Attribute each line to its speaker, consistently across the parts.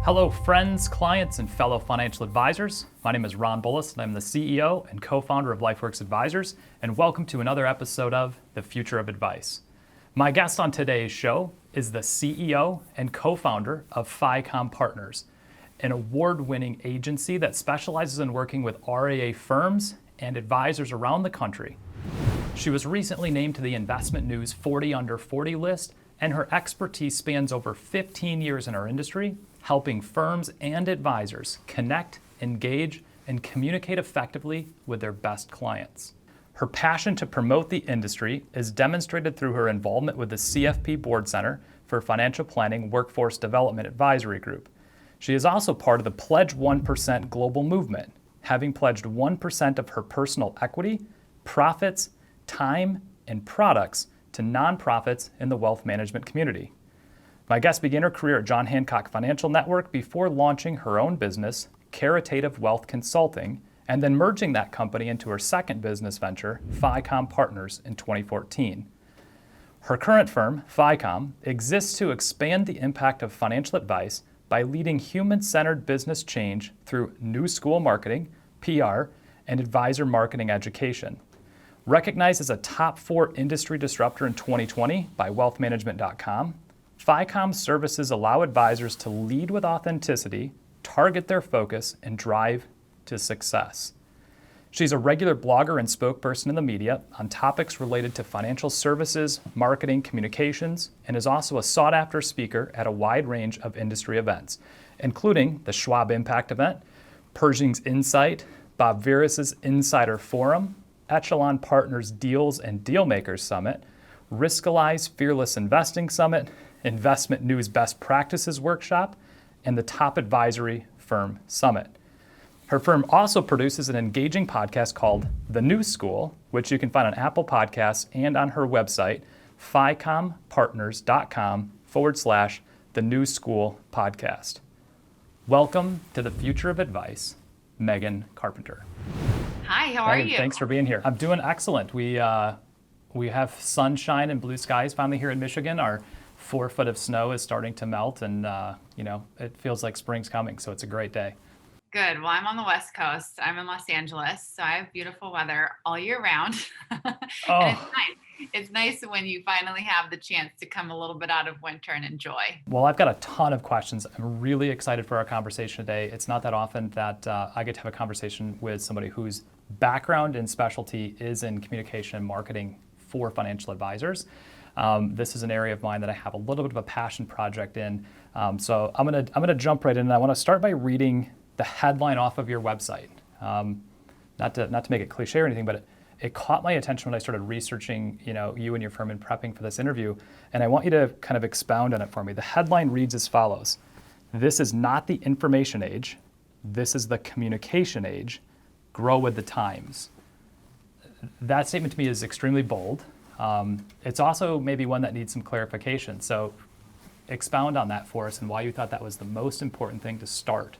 Speaker 1: Hello friends, clients, and fellow financial advisors. My name is Ron Bullis, and I'm the CEO and co-founder of LifeWorks Advisors, and welcome to another episode of The Future of Advice. My guest on today's show is the CEO and co-founder of FiComm Partners, an award-winning agency that specializes in working with RIA firms and advisors around the country. She was recently named to the Investment News 40 Under 40 list, and her expertise spans over 15 years in our industry, helping firms and advisors connect, engage, and communicate effectively with their best clients. Her passion to promote the industry is demonstrated through her involvement with the CFP Board Center for Financial Planning Workforce Development Advisory Group. She is also part of the Pledge 1% global movement, having pledged 1% of her personal equity, profits, time, and products to nonprofits in the wealth management community. My guest began her career at John Hancock Financial Network before launching her own business, Caritative Wealth Consulting, and then merging that company into her second business venture, FiComm Partners, in 2014. Her current firm, FiComm, exists to expand the impact of financial advice by leading human-centered business change through new school marketing, PR, and advisor marketing education. Recognized as a top 4 industry disruptor in 2020 by wealthmanagement.com, FiComm services allow advisors to lead with authenticity, target their focus, and drive to success. She's a regular blogger and spokesperson in the media on topics related to financial services, marketing, communications, and is also a sought-after speaker at a wide range of industry events, including the Schwab Impact Event, Pershing's Insight, Bob Veris's Insider Forum, Echelon Partners Deals and Dealmakers Summit, Riskalyze Fearless Investing Summit, Investment News Best Practices Workshop, and the Top Advisory Firm Summit. Her firm also produces an engaging podcast called The New School, which you can find on Apple Podcasts and on her website, FiCommPartners.com/The New School Podcast. Welcome to the Future of Advice, Megan Carpenter.
Speaker 2: Hi, how are you?
Speaker 1: Thanks for being here. I'm doing excellent. We have sunshine and blue skies finally here in Michigan. Our 4 foot of snow is starting to melt, and it feels like spring's coming, so it's a great day.
Speaker 2: Good. Well, I'm on the West Coast. I'm in Los Angeles, so I have beautiful weather all year round. And it's nice. It's nice when you finally have the chance to come a little bit out of winter and enjoy.
Speaker 1: Well, I've got a ton of questions. I'm really excited for our conversation today. It's not that often that I get to have a conversation with somebody whose background and specialty is in communication and marketing for financial advisors. This is an area of mine that I have a little bit of a passion project in. So I'm gonna jump right in, and I want to start by reading the headline off of your website. Not to make it cliche or anything, but it caught my attention when I started researching, you and your firm and prepping for this interview, and I want you to kind of expound on it for me. The headline reads as follows: "This is not the information age. This is the communication age. Grow with the times." That statement to me is extremely bold. It's also maybe one that needs some clarification. So expound on that for us and why you thought that was the most important thing to start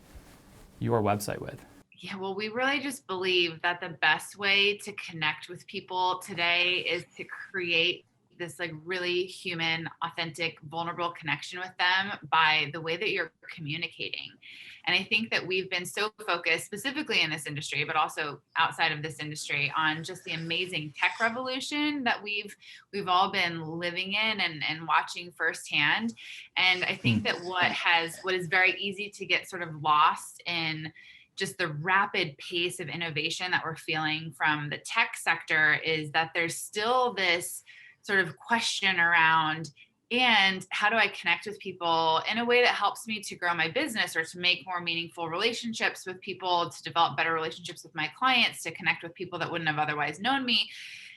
Speaker 1: your website with.
Speaker 2: Yeah, well, we really just believe that the best way to connect with people today is to create this really human, authentic, vulnerable connection with them by the way that you're communicating. And I think that we've been so focused specifically in this industry, but also outside of this industry, on just the amazing tech revolution that we've all been living in and watching firsthand. And I think that what is very easy to get sort of lost in just the rapid pace of innovation that we're feeling from the tech sector is that there's still this sort of question around, and how do I connect with people in a way that helps me to grow my business or to make more meaningful relationships with people, to develop better relationships with my clients, to connect with people that wouldn't have otherwise known me.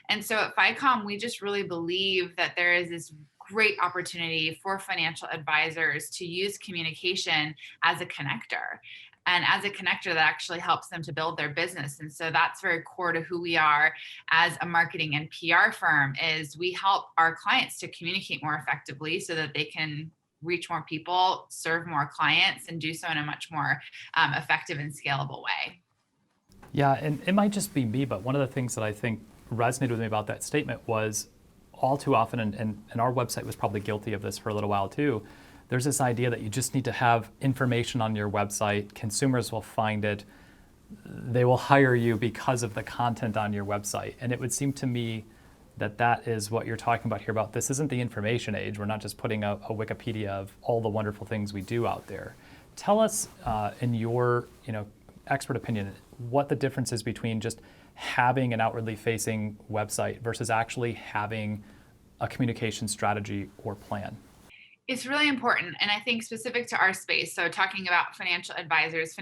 Speaker 2: And so at FiComm, we just really believe that there is this great opportunity for financial advisors to use communication as a connector. And as a connector, that actually helps them to build their business. And so that's very core to who we are as a marketing and PR firm, is we help our clients to communicate more effectively so that they can reach more people, serve more clients, and do so in a much more effective and scalable way.
Speaker 1: Yeah, and it might just be me, but one of the things that I think resonated with me about that statement was all too often, and our website was probably guilty of this for a little while too, there's this idea that you just need to have information on your website. Consumers will find it. They will hire you because of the content on your website. And it would seem to me that that is what you're talking about here. About this isn't the information age. We're not just putting a Wikipedia of all the wonderful things we do out there. Tell us, in your expert opinion, what the difference is between just having an outwardly facing website versus actually having a communication strategy or plan.
Speaker 2: It's really important. And I think specific to our space, so talking about financial advisors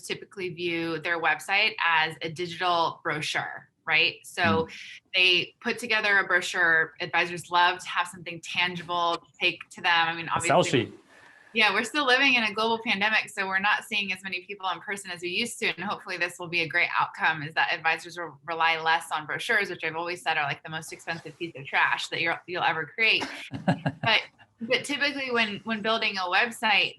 Speaker 2: typically view their website as a digital brochure, right? So they put together a brochure. Advisors love to have something tangible to take to them. I mean, obviously,
Speaker 1: sell sheet.
Speaker 2: Yeah, we're still living in a global pandemic, so we're not seeing as many people in person as we used to. And hopefully this will be a great outcome, is that advisors will rely less on brochures, which I've always said are like the most expensive piece of trash that you'll ever create. But typically when building a website,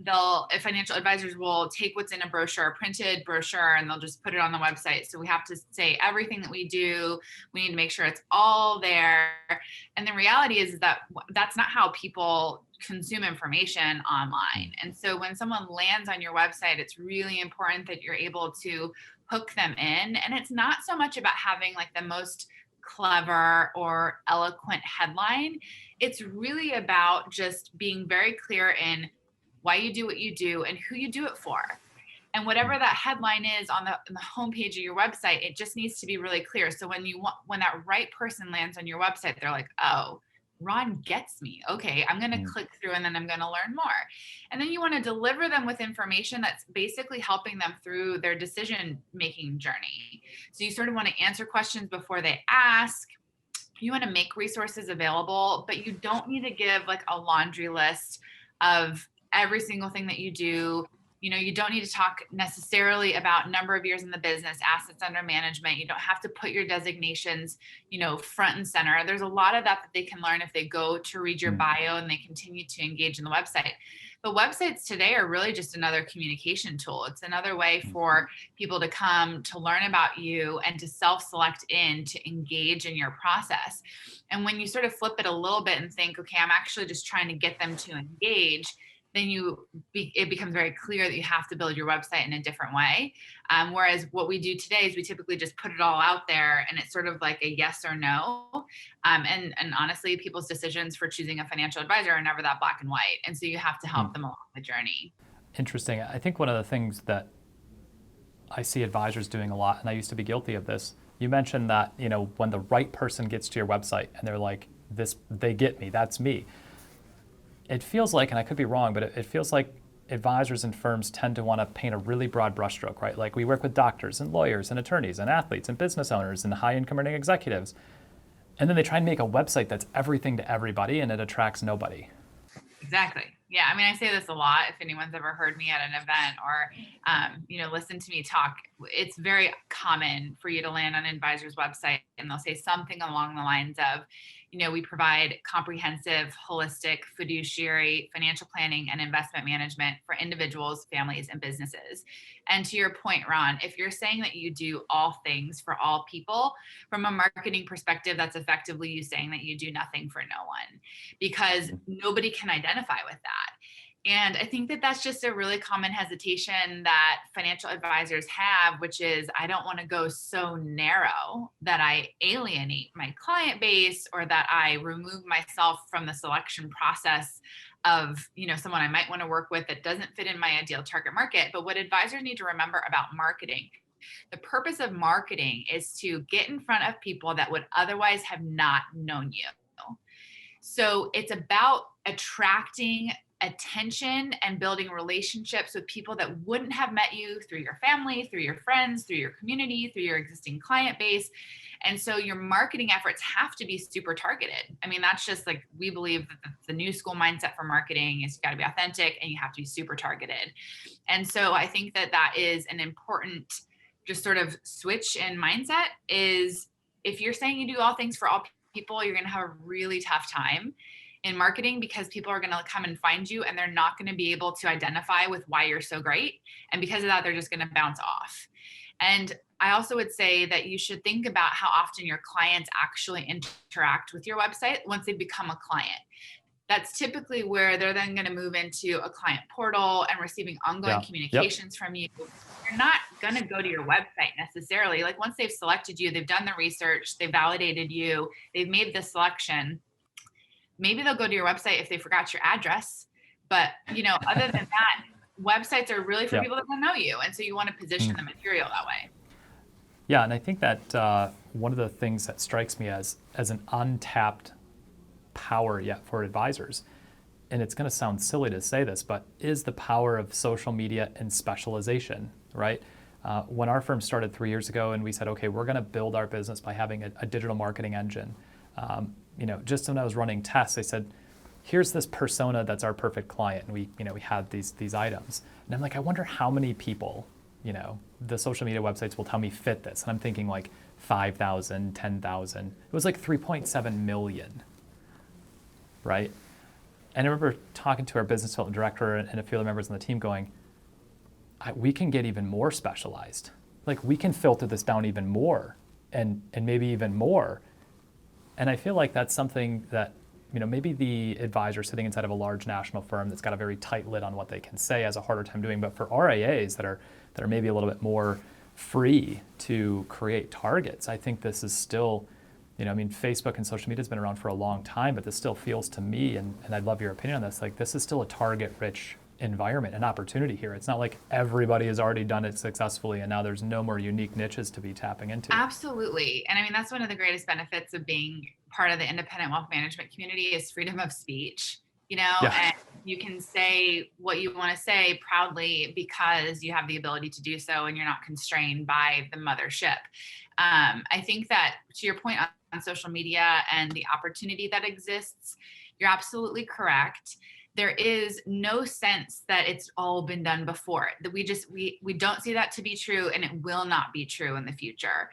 Speaker 2: financial advisors will take what's in a brochure, a printed brochure, and they'll just put it on the website. So we have to say everything that we do. We need to make sure it's all there. And the reality is that that's not how people consume information online. And so when someone lands on your website, it's really important that you're able to hook them in. And it's not so much about having like the most clever or eloquent headline. It's really about just being very clear in why you do what you do and who you do it for. And whatever that headline is on the homepage of your website, it just needs to be really clear. So when that right person lands on your website, they're like, oh, Ron gets me. Okay, I'm going to click through and then I'm going to learn more. And then you want to deliver them with information that's basically helping them through their decision-making journey. So you sort of want to answer questions before they ask. You want to make resources available, but you don't need to give like a laundry list of every single thing that you do. You don't need to talk necessarily about number of years in the business, assets under management. You don't have to put your designations, front and center. There's a lot of that they can learn if they go to read your bio and they continue to engage in the website. But websites today are really just another communication tool. It's another way for people to come to learn about you and to self-select in to engage in your process. And when you sort of flip it a little bit and think, okay, I'm actually just trying to get them to engage, then it becomes very clear that you have to build your website in a different way. Whereas what we do today is we typically just put it all out there and it's sort of like a yes or no. And honestly, people's decisions for choosing a financial advisor are never that black and white. And so you have to help them along the journey.
Speaker 1: Interesting. I think one of the things that I see advisors doing a lot, and I used to be guilty of this, you mentioned that, when the right person gets to your website and they're like, they get me, that's me. It feels like, and I could be wrong, but it feels like advisors and firms tend to want to paint a really broad brushstroke, right? Like we work with doctors and lawyers and attorneys and athletes and business owners and high income earning executives. And then they try and make a website that's everything to everybody and it attracts nobody.
Speaker 2: Exactly. Yeah. I mean, I say this a lot. If anyone's ever heard me at an event or, listen to me talk, it's very common for you to land on an advisor's website and they'll say something along the lines of, we provide comprehensive, holistic, fiduciary, financial planning and investment management for individuals, families, and businesses. And to your point, Ron, if you're saying that you do all things for all people, from a marketing perspective, that's effectively you saying that you do nothing for no one, because nobody can identify with that. And I think that that's just a really common hesitation that financial advisors have, which is I don't want to go so narrow that I alienate my client base or that I remove myself from the selection process of, someone I might want to work with that doesn't fit in my ideal target market. But what advisors need to remember about marketing, the purpose of marketing is to get in front of people that would otherwise have not known you. So it's about attracting attention and building relationships with people that wouldn't have met you through your family, through your friends, through your community, through your existing client base. And so your marketing efforts have to be super targeted. I mean, that's just like, we believe that the new school mindset for marketing is you got to be authentic and you have to be super targeted. And so I think that that is an important just sort of switch in mindset is if you're saying you do all things for all people, you're going to have a really tough time in marketing because people are going to come and find you and they're not going to be able to identify with why you're so great. And because of that, they're just going to bounce off. And I also would say that you should think about how often your clients actually interact with your website once they become a client. that's typically where they're then going to move into a client portal and receiving ongoing communications from you. You're not going to go to your website necessarily. Like once they've selected you, they've done the research, they've validated you, they've made the selection. Maybe they'll go to your website if they forgot your address. But, other than that, websites are really for people that don't know you. And so you want to position the material that way.
Speaker 1: Yeah, and I think that one of the things that strikes me as an untapped power yet for advisors, and it's going to sound silly to say this, but is the power of social media and specialization, right? When our firm started 3 years ago and we said, okay, we're going to build our business by having a digital marketing engine. Just when I was running tests, I said, here's this persona that's our perfect client. And we had these items. And I'm like, I wonder how many people, the social media websites will tell me fit this. And I'm thinking like 5,000, 10,000. It was like 3.7 million, right? And I remember talking to our business development director and a few other members on the team going, we can get even more specialized. Like we can filter this down even more and maybe even more. And I feel like that's something that, maybe the advisor sitting inside of a large national firm that's got a very tight lid on what they can say has a harder time doing. But for RIAs that are maybe a little bit more free to create targets, I think this is still, Facebook and social media has been around for a long time, but this still feels to me, and I'd love your opinion on this, like this is still a target-rich environment and opportunity here. It's not like everybody has already done it successfully and now there's no more unique niches to be tapping into.
Speaker 2: Absolutely. And that's one of the greatest benefits of being part of the independent wealth management community is freedom of speech, and you can say what you want to say proudly because you have the ability to do so and you're not constrained by the mothership. I think that to your point on social media and the opportunity that exists, you're absolutely correct. There is no sense that it's all been done before. That we don't see that to be true, and it will not be true in the future.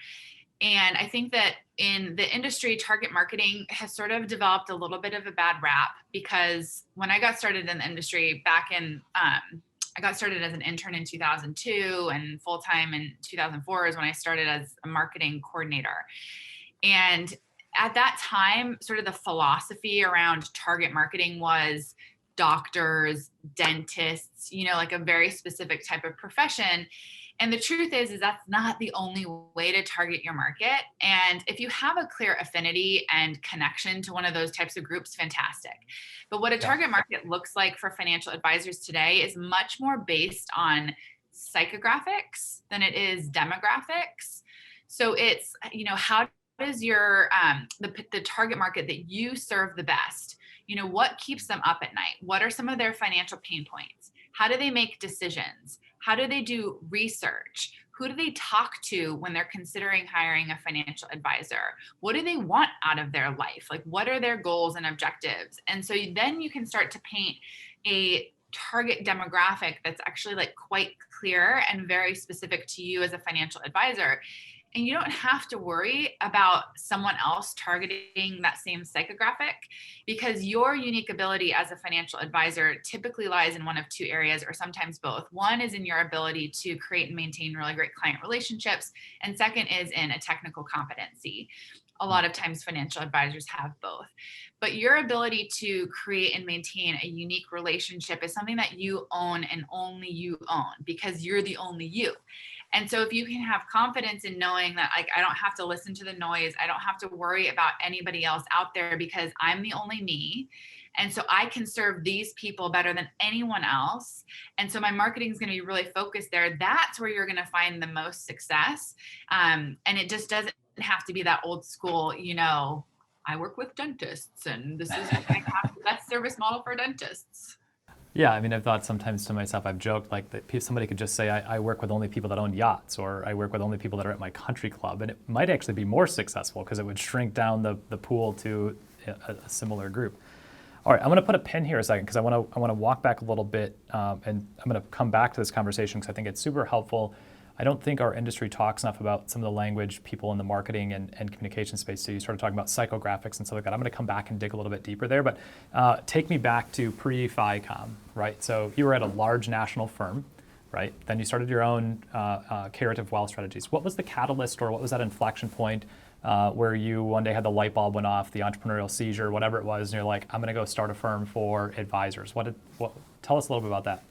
Speaker 2: And I think that in the industry, target marketing has sort of developed a little bit of a bad rap because when I got started in the industry I got started as an intern in 2002 and full-time in 2004 is when I started as a marketing coordinator. And at that time, sort of the philosophy around target marketing was doctors, dentists, like a very specific type of profession. And the truth is that's not the only way to target your market. And if you have a clear affinity and connection to one of those types of groups, fantastic. But what a target market looks like for financial advisors today is much more based on psychographics than it is demographics. So it's, how does your, the target market that you serve the best, what keeps them up at night? What are some of their financial pain points? How do they make decisions? How do they do research? Who do they talk to when they're considering hiring a financial advisor? What do they want out of their life? Like, what are their goals and objectives? And so then you can start to paint a target demographic that's actually like quite clear and very specific to you as a financial advisor. And you don't have to worry about someone else targeting that same psychographic because your unique ability as a financial advisor typically lies in one of two areas or sometimes both. One is in your ability to create and maintain really great client relationships. And second is in a technical competency. A lot of times financial advisors have both. But your ability to create and maintain a unique relationship is something that you own and only you own because you're the only you. And so if you can have confidence in knowing that like I don't have to listen to the noise, I don't have to worry about anybody else out there because I'm the only me. And so I can serve these people better than anyone else. And so my marketing is going to be really focused there. That's where you're going to find the most success. And it just doesn't have to be that old school, I work with dentists and this is the best service model for dentists.
Speaker 1: Yeah, I've thought sometimes to myself, I've joked like that somebody could just say, I work with only people that own yachts, or I work with only people that are at my country club. And it might actually be more successful because it would shrink down the pool to a similar group. All right, I'm going to put a pin here a second because I want to walk back a little bit and I'm going to come back to this conversation because I think it's super helpful. I don't think our industry talks enough about some of the language people in the marketing and communication space. So you started talking about psychographics and stuff like that. I'm going to come back and dig a little bit deeper there, but take me back to pre-FiComm, right? So you were at a large national firm, right? Then you started your own Caritative Wealth strategies. What was the catalyst or what was that inflection point where you one day had the light bulb went off, the entrepreneurial seizure, whatever it was, and you're like, I'm going to go start a firm for advisors. Tell us a little bit about that.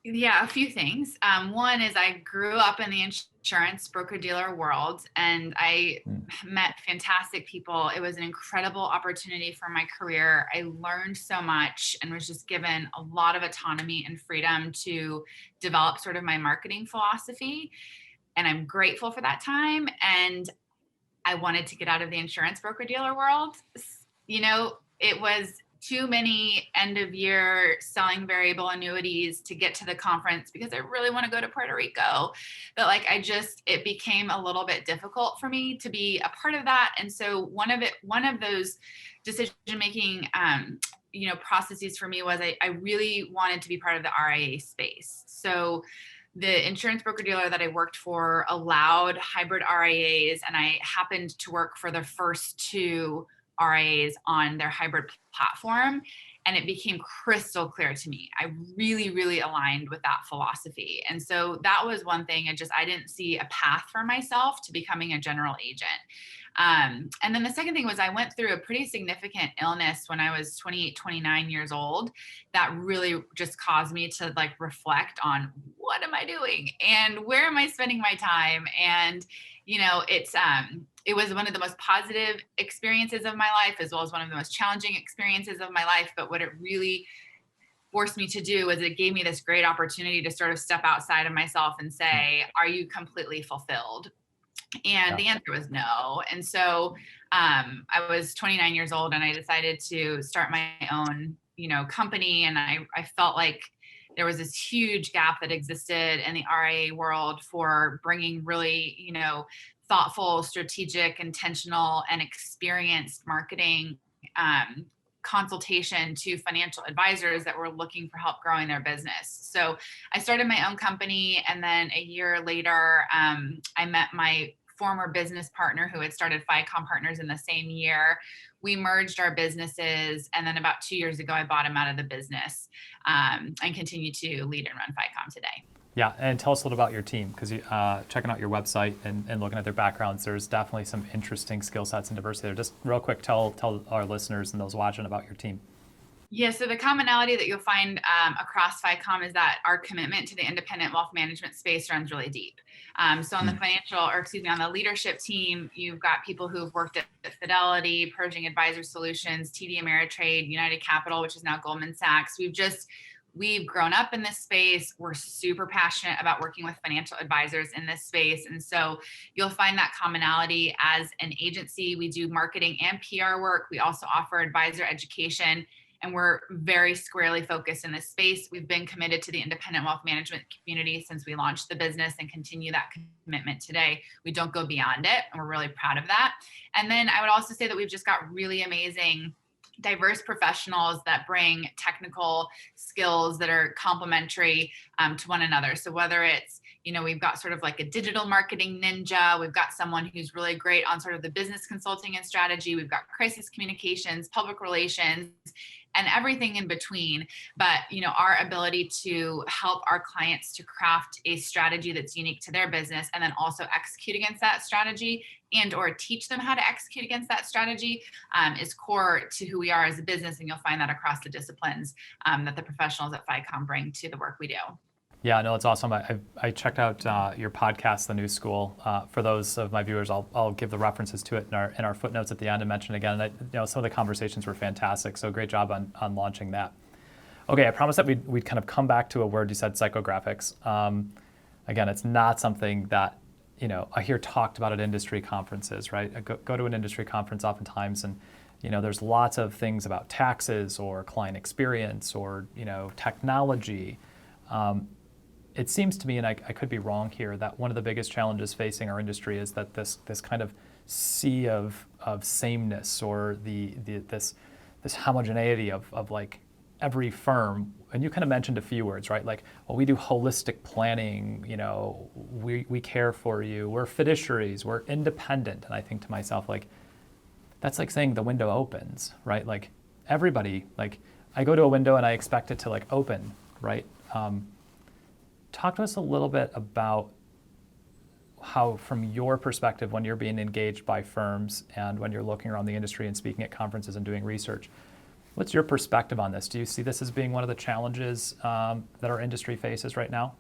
Speaker 2: Yeah, a few things. One is I grew up in the insurance broker-dealer world, and I met fantastic people. It was an incredible opportunity for my career. I learned so much and was just given a lot of autonomy and freedom to develop sort of my marketing philosophy. And I'm grateful for that time. And I wanted to get out of the insurance broker-dealer world. It was too many end of year selling variable annuities to get to the conference because I really want to go to Puerto Rico. But it became a little bit difficult for me to be a part of that. And so one of those decision-making, processes for me was I really wanted to be part of the RIA space. So the insurance broker-dealer that I worked for allowed hybrid RIAs, and I happened to work for the first two RIAs on their hybrid platform. And it became crystal clear to me. I really, really aligned with that philosophy. And so that was one thing. I didn't see a path for myself to becoming a general agent. And then the second thing was I went through a pretty significant illness when I was 28, 29 years old that really just caused me to reflect on what am I doing and where am I spending my time? And, it was one of the most positive experiences of my life, as well as one of the most challenging experiences of my life. But what it really forced me to do was it gave me this great opportunity to sort of step outside of myself and say, are you completely fulfilled? And the answer was no. And so I was 29 years old and I decided to start my own, company. And I felt like there was this huge gap that existed in the RIA world for bringing really, thoughtful, strategic, intentional, and experienced marketing consultation to financial advisors that were looking for help growing their business. So I started my own company. And then a year later, I met my former business partner who had started FiComm Partners in the same year. We merged our businesses. And then about 2 years ago, I bought him out of the business and continue to lead and run FiComm today.
Speaker 1: Yeah, and tell us a little about your team, because checking out your website and looking at their backgrounds, there's definitely some interesting skill sets and diversity there. Just real quick, tell our listeners and those watching about your team.
Speaker 2: Yeah, so the commonality that you'll find across FiComm is that our commitment to the independent wealth management space runs really deep. So on the leadership team, you've got people who've worked at Fidelity, Pershing Advisor Solutions, TD Ameritrade, United Capital, which is now Goldman Sachs. We've grown up in this space. We're super passionate about working with financial advisors in this space. And so you'll find that commonality. As an agency, we do marketing and PR work. We also offer advisor education, and we're very squarely focused in this space. We've been committed to the independent wealth management community since we launched the business and continue that commitment today. We don't go beyond it, and we're really proud of that. And then I would also say that we've just got really amazing diverse professionals that bring technical skills that are complementary to one another. So whether it's, we've got sort of like a digital marketing ninja, we've got someone who's really great on sort of the business consulting and strategy, we've got crisis communications, public relations, and everything in between. But, our ability to help our clients to craft a strategy that's unique to their business and then also execute against that strategy and or teach them how to execute against that strategy is core to who we are as a business. And you'll find that across the disciplines that the professionals at FiComm bring to the work we do.
Speaker 1: Yeah, no, it's awesome. I checked out your podcast, The New School. For those of my viewers, I'll give the references to it in our footnotes at the end and mention it again. And some of the conversations were fantastic. So great job on launching that. Okay, I promised that we'd kind of come back to a word you said, psychographics. Again, it's not something that I hear talked about at industry conferences, right? I go to an industry conference oftentimes, and there's lots of things about taxes or client experience or technology. It seems to me, and I could be wrong here, that one of the biggest challenges facing our industry is that this kind of sea of sameness or this homogeneity of like every firm, and you kind of mentioned a few words, right? Like, well, we do holistic planning, we care for you, we're fiduciaries, we're independent. And I think to myself, like, that's like saying the window opens, right? Like everybody, like I go to a window and I expect it to like open, right? Talk to us a little bit about how, from your perspective, when you're being engaged by firms and when you're looking around the industry and speaking at conferences and doing research, what's your perspective on this? Do you see this as being one of the challenges that our industry faces right now?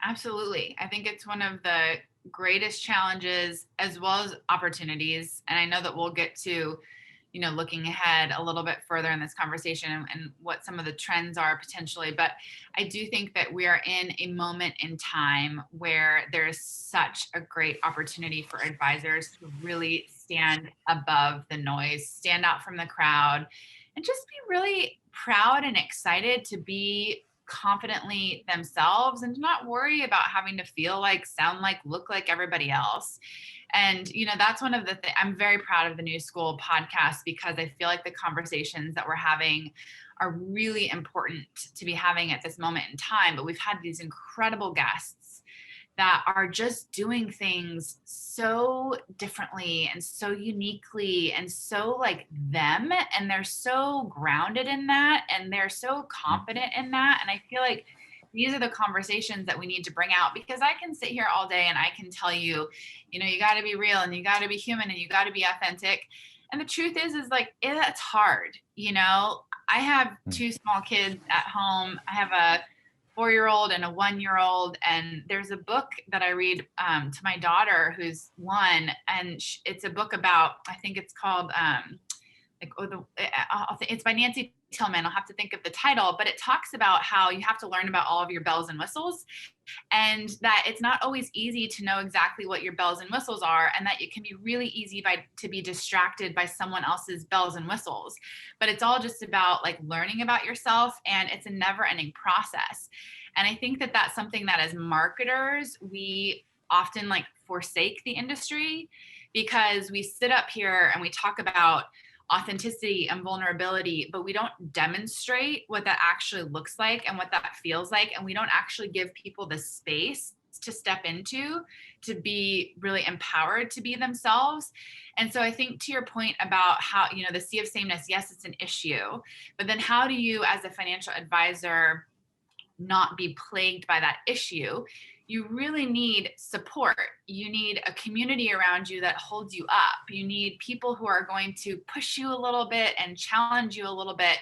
Speaker 2: Absolutely. I think it's one of the greatest challenges as well as opportunities. And I know that we'll get to, looking ahead a little bit further in this conversation and what some of the trends are potentially. But I do think that we are in a moment in time where there's such a great opportunity for advisors to really stand above the noise, stand out from the crowd, and just be really proud and excited to be confidently themselves and to not worry about having to feel like, sound like, look like everybody else. And, that's one of the things. I'm very proud of the New School podcast because I feel like the conversations that we're having are really important to be having at this moment in time. But we've had these incredible guests that are just doing things so differently and so uniquely and so like them. And they're so grounded in that and they're so confident in that. And I feel like these are the conversations that we need to bring out, because I can sit here all day and I can tell you, you got to be real and you got to be human and you got to be authentic. And the truth is like, it's hard. I have two small kids at home. I have a 4-year-old and a 1-year-old. And there's a book that I read to my daughter who's 1, and it's a book about, I think it's called, it's by Nancy Tillman. I'll have to think of the title, but it talks about how you have to learn about all of your bells and whistles, and that it's not always easy to know exactly what your bells and whistles are, and that it can be really easy to be distracted by someone else's bells and whistles. But it's all just about like learning about yourself, and it's a never-ending process. And I think that that's something that as marketers, we often like forsake the industry, because we sit up here and we talk about authenticity and vulnerability, but we don't demonstrate what that actually looks like and what that feels like. And we don't actually give people the space to step into, to be really empowered to be themselves. And so I think to your point about how, the sea of sameness, yes, it's an issue, but then how do you as a financial advisor not be plagued by that issue? You really need support. You need a community around you that holds you up. You need people who are going to push you a little bit and challenge you a little bit.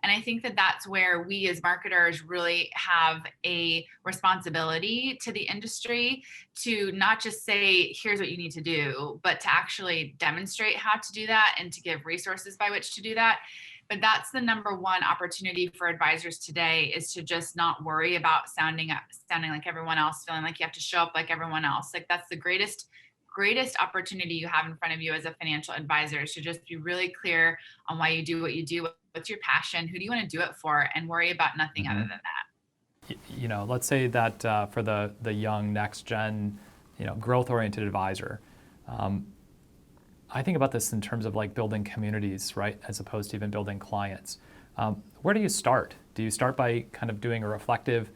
Speaker 2: And I think that that's where we as marketers really have a responsibility to the industry to not just say, here's what you need to do, but to actually demonstrate how to do that and to give resources by which to do that. But that's the number one opportunity for advisors today, is to just not worry about sounding like everyone else, feeling like you have to show up like everyone else. Like that's the greatest opportunity you have in front of you as a financial advisor, is to just be really clear on why you do what you do. What's your passion? Who do you want to do it for? And worry about nothing other than that.
Speaker 1: Let's say that for the young next gen, growth-oriented advisor, I think about this in terms of like building communities, right, as opposed to even building clients. Where do you start? Do you start by kind of doing a reflective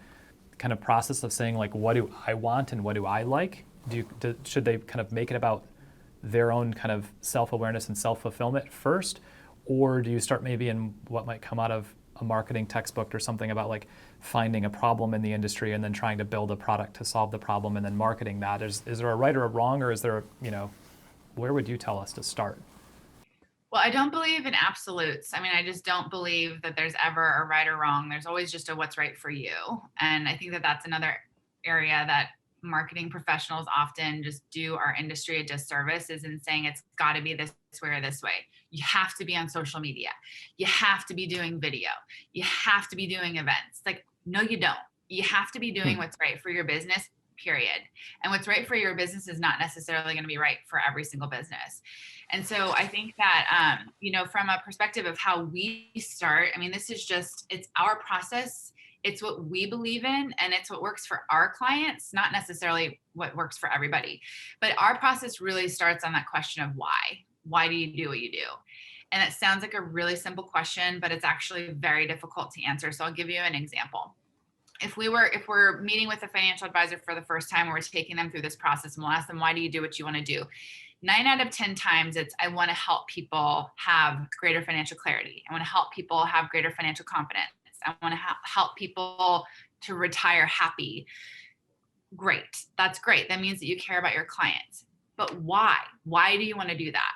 Speaker 1: kind of process of saying like, what do I want and what do I like? Should they kind of make it about their own kind of self-awareness and self-fulfillment first? Or do you start maybe in what might come out of a marketing textbook or something about like finding a problem in the industry and then trying to build a product to solve the problem and then marketing that? Is there a right or a wrong, or is there, where would you tell us to start?
Speaker 2: Well, I don't believe in absolutes. I mean, I just don't believe that there's ever a right or wrong. There's always just a what's right for you. And I think that that's another area that marketing professionals often just do our industry a disservice, is in saying it's got to be this way or this way. You have to be on social media. You have to be doing video. You have to be doing events. Like, no, you don't. You have to be doing what's right for your business, period. And what's right for your business is not necessarily going to be right for every single business. And so I think that, from a perspective of how we start, I mean, this is just, it's our process. It's what we believe in, and it's what works for our clients, not necessarily what works for everybody. But our process really starts on that question of why. Why do you do what you do? And it sounds like a really simple question, but it's actually very difficult to answer. So I'll give you an example. If we're meeting with a financial advisor for the first time, and we're taking them through this process, and we'll ask them, why do you do what you want to do? 9 out of 10 times it's, I want to help people have greater financial clarity. I want to help people have greater financial confidence. I want to help people to retire happy. Great. That's great. That means that you care about your clients. But why? Why do you want to do that?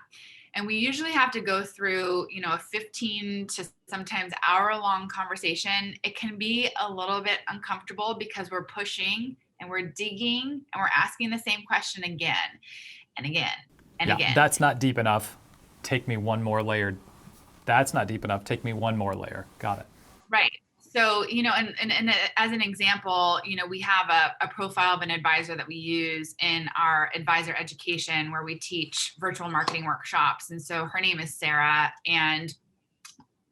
Speaker 2: And we usually have to go through, a 15 to sometimes hour-long conversation. It can be a little bit uncomfortable because we're pushing and we're digging and we're asking the same question again and again and
Speaker 1: Yeah,
Speaker 2: again.
Speaker 1: that's not deep enough. Take me one more layer. That's not deep enough. Take me one more layer. Got it.
Speaker 2: Right. So, and as an example, we have a profile of an advisor that we use in our advisor education where we teach virtual marketing workshops. And so her name is Sarah, and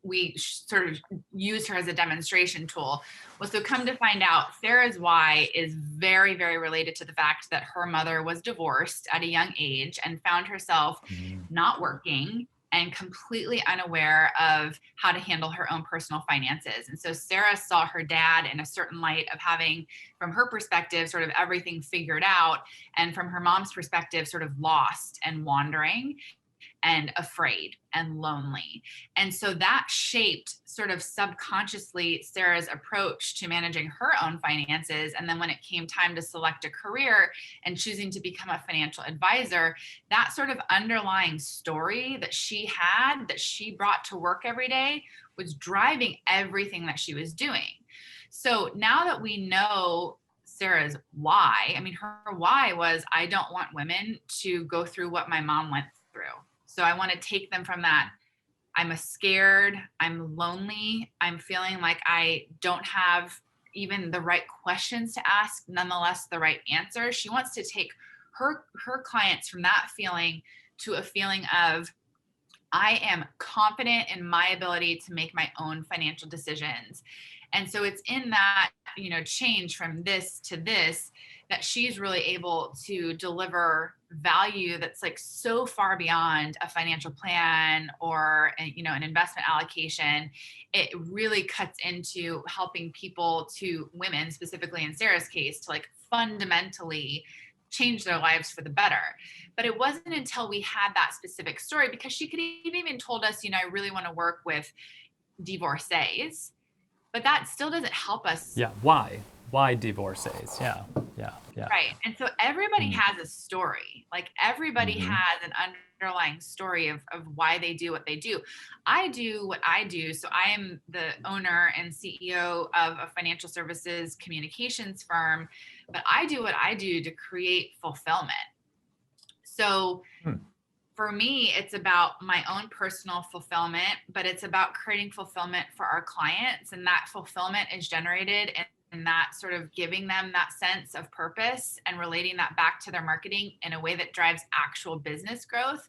Speaker 2: we sort of use her as a demonstration tool. Well, so come to find out, Sarah's why is very, very related to the fact that her mother was divorced at a young age and found herself not working and completely unaware of how to handle her own personal finances. And so Sarah saw her dad in a certain light of having, from her perspective, sort of everything figured out, and from her mom's perspective, sort of lost and wandering and afraid and lonely. And so that shaped sort of subconsciously Sarah's approach to managing her own finances. And then when it came time to select a career and choosing to become a financial advisor, that sort of underlying story that she had, that she brought to work every day, was driving everything that she was doing. So now that we know Sarah's why, her why was, I don't want women to go through what my mom went through. So I want to take them from that. I'm scared, I'm lonely, I'm feeling like I don't have even the right questions to ask, nonetheless the right answer. She wants to take her clients from that feeling to a feeling of, I am confident in my ability to make my own financial decisions. And so it's in that, change from this to this that she's really able to deliver value that's like so far beyond a financial plan or, an investment allocation. It really cuts into helping people, to women specifically in Sarah's case, to like fundamentally change their lives for the better. But it wasn't until we had that specific story, because she could have even told us, I really want to work with divorcees, but that still doesn't help us.
Speaker 1: Yeah. Why divorcees? Yeah.
Speaker 2: Right. And so everybody has a story. Like everybody has an underlying story of why they do what they do. I do what I do. So I am the owner and CEO of a financial services communications firm, but I do what I do to create fulfillment. So for me, it's about my own personal fulfillment, but it's about creating fulfillment for our clients. And that fulfillment is generated in that sort of giving them that sense of purpose and relating that back to their marketing in a way that drives actual business growth.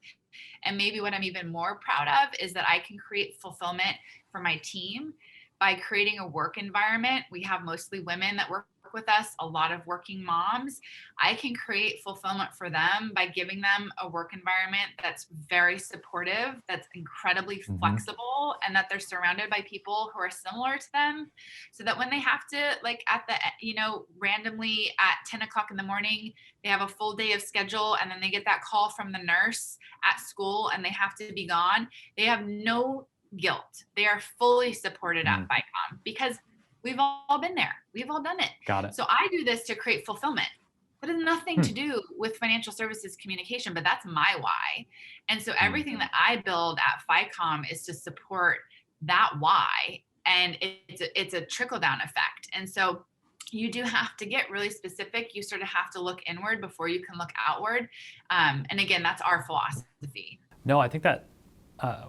Speaker 2: And maybe what I'm even more proud of is that I can create fulfillment for my team by creating a work environment. We have mostly women that work with us, a lot of working moms. I can create fulfillment for them by giving them a work environment that's very supportive, that's incredibly flexible, and that they're surrounded by people who are similar to them, so that when they have to, like at the, randomly at 10 o'clock in the morning, they have a full day of schedule, and then they get that call from the nurse at school and they have to be gone, they have no guilt. They are fully supported at FiComm, because we've all been there. We've all done it.
Speaker 1: Got it.
Speaker 2: So I do this to create fulfillment. That has nothing to do with financial services communication, but that's my why. And so everything that I build at FiComm is to support that why. And it's a trickle down effect. And so you do have to get really specific. You sort of have to look inward before you can look outward. And again, that's our philosophy.
Speaker 1: No, I think that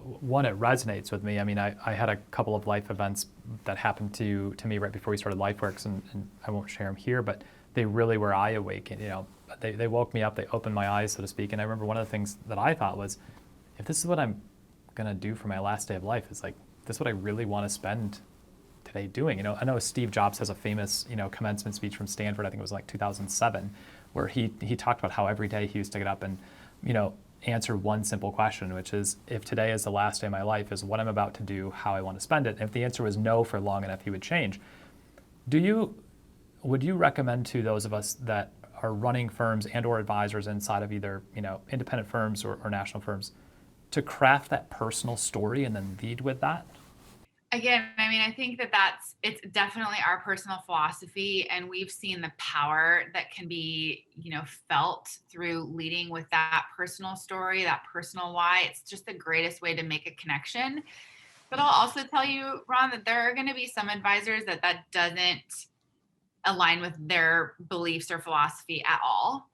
Speaker 1: one, it resonates with me. I had a couple of life events that happened to me right before we started LifeWorks, and I won't share them here, but they really were eye-awakening. They woke me up, they opened my eyes, so to speak. And I remember one of the things that I thought was, if this is what I'm gonna do for my last day of life, is like, this is what I really want to spend today doing. I know Steve Jobs has a famous, commencement speech from Stanford, I think it was like 2007, where he talked about how every day he used to get up and, answer one simple question, which is, if today is the last day of my life, is what I'm about to do, how I want to spend it. And if the answer was no for long enough, he would change. Would you recommend to those of us that are running firms and or advisors inside of either, independent firms or national firms, to craft that personal story and then lead with that?
Speaker 2: Again, I mean, I think that it's definitely our personal philosophy, and we've seen the power that can be, felt through leading with that personal story, that personal why. It's just the greatest way to make a connection. But I'll also tell you, Ron, that there are going to be some advisors that doesn't align with their beliefs or philosophy at all.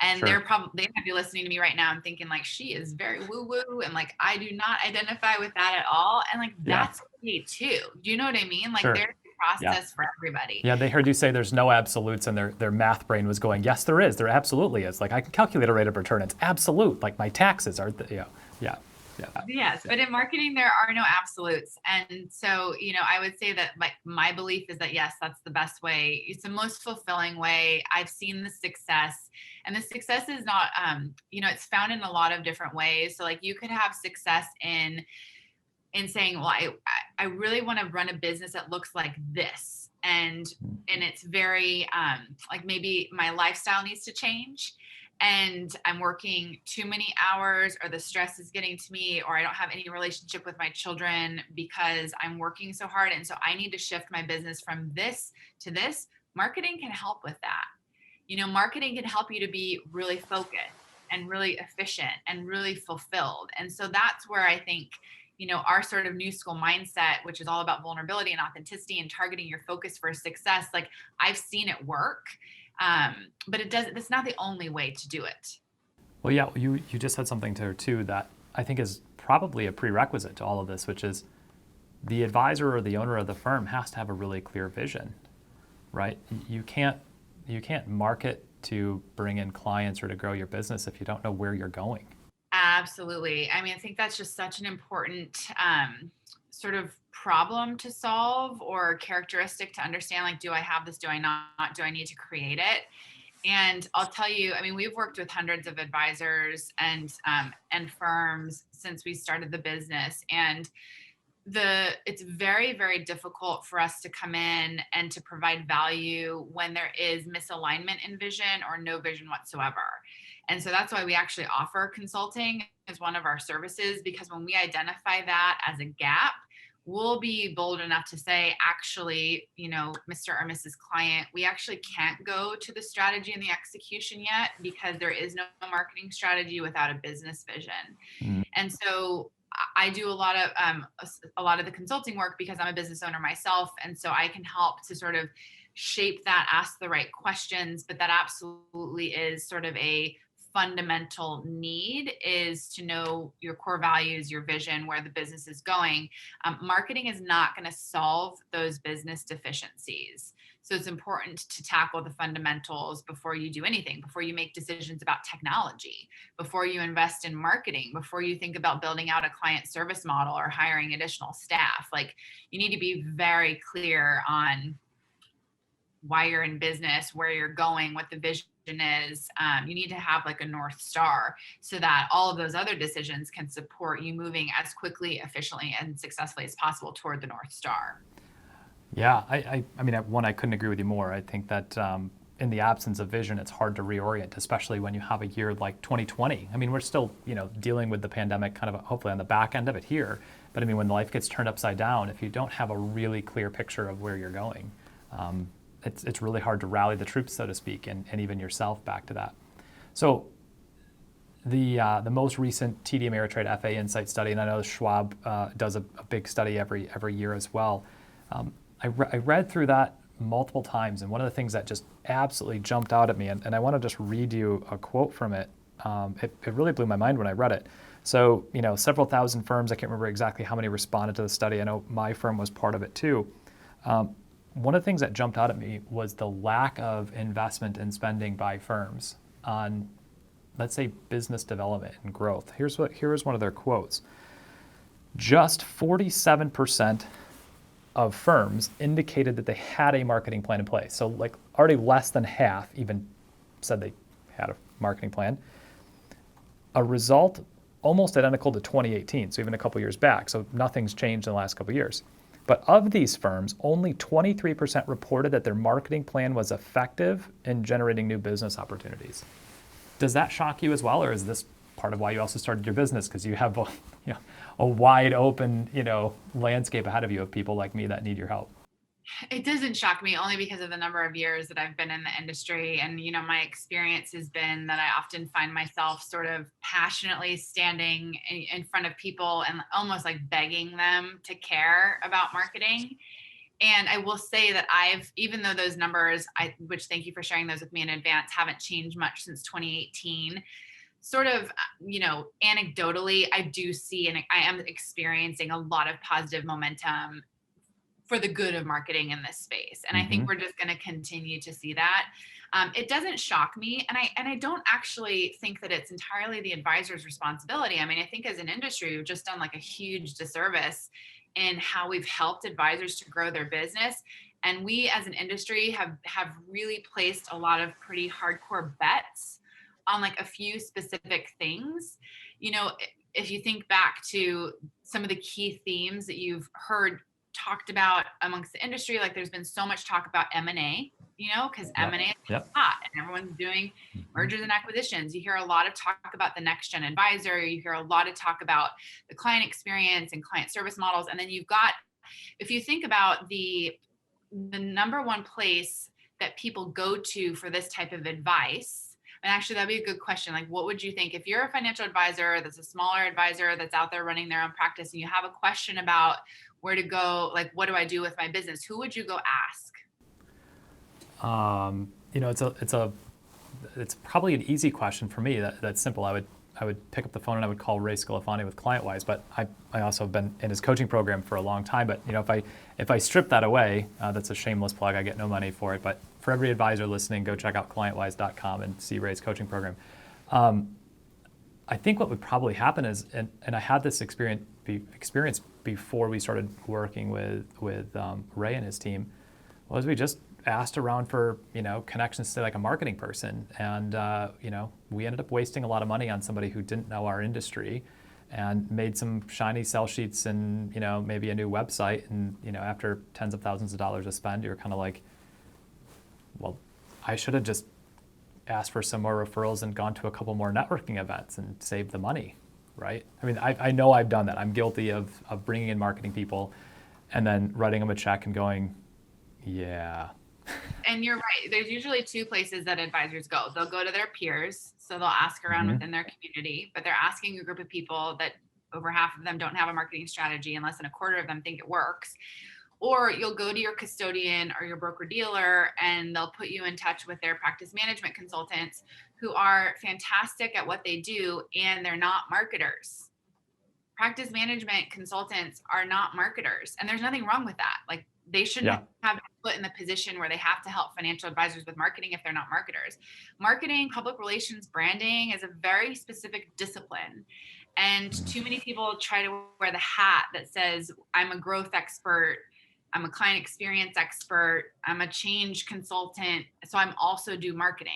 Speaker 2: And
Speaker 1: Sure.
Speaker 2: they might be listening to me right now and thinking like, she is very woo woo. And like, I do not identify with that at all. And like,
Speaker 1: Yeah.
Speaker 2: that's okay too. Do you know what I mean? Like
Speaker 1: Sure.
Speaker 2: there's a
Speaker 1: Yeah.
Speaker 2: process for everybody.
Speaker 1: Yeah, they heard you say there's no absolutes, and their math brain was going, yes, there is. There absolutely is. Like, I can calculate a rate of return. It's absolute. Like, my taxes are, yeah, yeah, yeah.
Speaker 2: Yes,
Speaker 1: Yeah.
Speaker 2: but in marketing, there are no absolutes. And so, I would say that like my belief is that yes, that's the best way. It's the most fulfilling way. I've seen the success, and the success is not, it's found in a lot of different ways. So like you could have success in saying, well, I really want to run a business that looks like this. And it's very like maybe my lifestyle needs to change, and I'm working too many hours, or the stress is getting to me, or I don't have any relationship with my children because I'm working so hard. And so I need to shift my business from this to this. Marketing can help with that. Marketing can help you to be really focused and really efficient and really fulfilled. And so that's where I think, our sort of new school mindset, which is all about vulnerability and authenticity and targeting your focus for success, like I've seen it work. But it's not the only way to do it.
Speaker 1: Well, yeah, you just said something to her too that I think is probably a prerequisite to all of this, which is the advisor or the owner of the firm has to have a really clear vision, right? You can't market to bring in clients or to grow your business if you don't know where you're going.
Speaker 2: Absolutely. I mean, I think that's just such an important sort of problem to solve, or characteristic to understand. Like, do I have this? Do I not? Do I need to create it? And I'll tell you, I mean, we've worked with hundreds of advisors and firms since we started the business, and it's very, very difficult for us to come in and to provide value when there is misalignment in vision or no vision whatsoever. And so that's why we actually offer consulting as one of our services, because when we identify that as a gap, we'll be bold enough to say, actually, Mr. or Mrs. Client, we actually can't go to the strategy and the execution yet, because there is no marketing strategy without a business vision.
Speaker 1: Mm.
Speaker 2: And so I do a lot of the consulting work because I'm a business owner myself. And so I can help to sort of shape that, ask the right questions, but that absolutely is sort of a fundamental need, is to know your core values, your vision, where the business is going. Marketing is not going to solve those business deficiencies. So it's important to tackle the fundamentals before you do anything, before you make decisions about technology, before you invest in marketing, before you think about building out a client service model or hiring additional staff. Like, you need to be very clear on why you're in business, where you're going, what the vision is. You need to have like a North Star, so that all of those other decisions can support you moving as quickly, efficiently, and successfully as possible toward the North Star.
Speaker 1: Yeah, I mean, one, I couldn't agree with you more. I think that in the absence of vision, it's hard to reorient, especially when you have a year like 2020. I mean, we're still, dealing with the pandemic kind of hopefully on the back end of it here. But I mean, when life gets turned upside down, if you don't have a really clear picture of where you're going, it's really hard to rally the troops, so to speak, and even yourself back to that. So the most recent TD Ameritrade FA Insight study, and I know Schwab does a big study every year as well. I read through that multiple times, and one of the things that just absolutely jumped out at me, and I want to just read you a quote from it. It really blew my mind when I read it. So, several thousand firms, I can't remember exactly how many responded to the study. I know my firm was part of it too. One of the things that jumped out at me was the lack of investment and spending by firms on, let's say, business development and growth. Here's one of their quotes. Just 47% of firms indicated that they had a marketing plan in place. So like already less than half even said they had a marketing plan. A result almost identical to 2018, so even a couple years back. So nothing's changed in the last couple years. But of these firms, only 23% reported that their marketing plan was effective in generating new business opportunities. Does that shock you as well, or is this part of why you also started your business, because you have you know, a wide open, landscape ahead of you of people like me that need your help.
Speaker 2: It doesn't shock me, only because of the number of years that I've been in the industry. And, my experience has been that I often find myself sort of passionately standing in front of people and almost like begging them to care about marketing. And I will say that even though those numbers, which thank you for sharing those with me in advance, haven't changed much since 2018, sort of, anecdotally, I do see and I am experiencing a lot of positive momentum for the good of marketing in this space. And I think we're just going to continue to see that. It doesn't shock me. And I don't actually think that it's entirely the advisor's responsibility. I mean, I think as an industry, we've just done like a huge disservice in how we've helped advisors to grow their business. And we as an industry have really placed a lot of pretty hardcore bets on like a few specific things. If you think back to some of the key themes that you've heard talked about amongst the industry, like there's been so much talk about M&A, because M&A is hot and everyone's doing mergers and acquisitions. You hear a lot of talk about the next gen advisor. You hear a lot of talk about the client experience and client service models. And then you've got, if you think about the number one place that people go to for this type of advice, and actually that'd be a good question. Like, what would you think if you're a financial advisor that's a smaller advisor that's out there running their own practice and you have a question about where to go, like, what do I do with my business? Who would you go ask?
Speaker 1: It's probably an easy question for me. That's simple. I would pick up the phone and I would call Ray Scalafani with ClientWise, but I also have been in his coaching program for a long time. But if I strip that away, that's a shameless plug. I get no money for it. But for every advisor listening, go check out clientwise.com and see Ray's coaching program. I think what would probably happen is, and I had this experience before we started working with Ray and his team, was we just asked around for connections to like a marketing person, and we ended up wasting a lot of money on somebody who didn't know our industry, and made some shiny sell sheets and maybe a new website, and after tens of thousands of dollars to spend, you're kind of like, well, I should have just asked for some more referrals and gone to a couple more networking events and saved the money, right? I mean, I know I've done that. I'm guilty of bringing in marketing people and then writing them a check and going, yeah.
Speaker 2: And you're right. There's usually two places that advisors go. They'll go to their peers. So they'll ask around within their community, but they're asking a group of people that over half of them don't have a marketing strategy and less than a quarter of them think it works. Or you'll go to your custodian or your broker dealer and they'll put you in touch with their practice management consultants who are fantastic at what they do, and they're not marketers. Practice management consultants are not marketers, and there's nothing wrong with that. Like, they shouldn't have been put in the position where they have to help financial advisors with marketing if they're not marketers. Marketing, public relations, branding is a very specific discipline. And too many people try to wear the hat that says, I'm a growth expert, I'm a client experience expert, I'm a change consultant, so I'm also do marketing.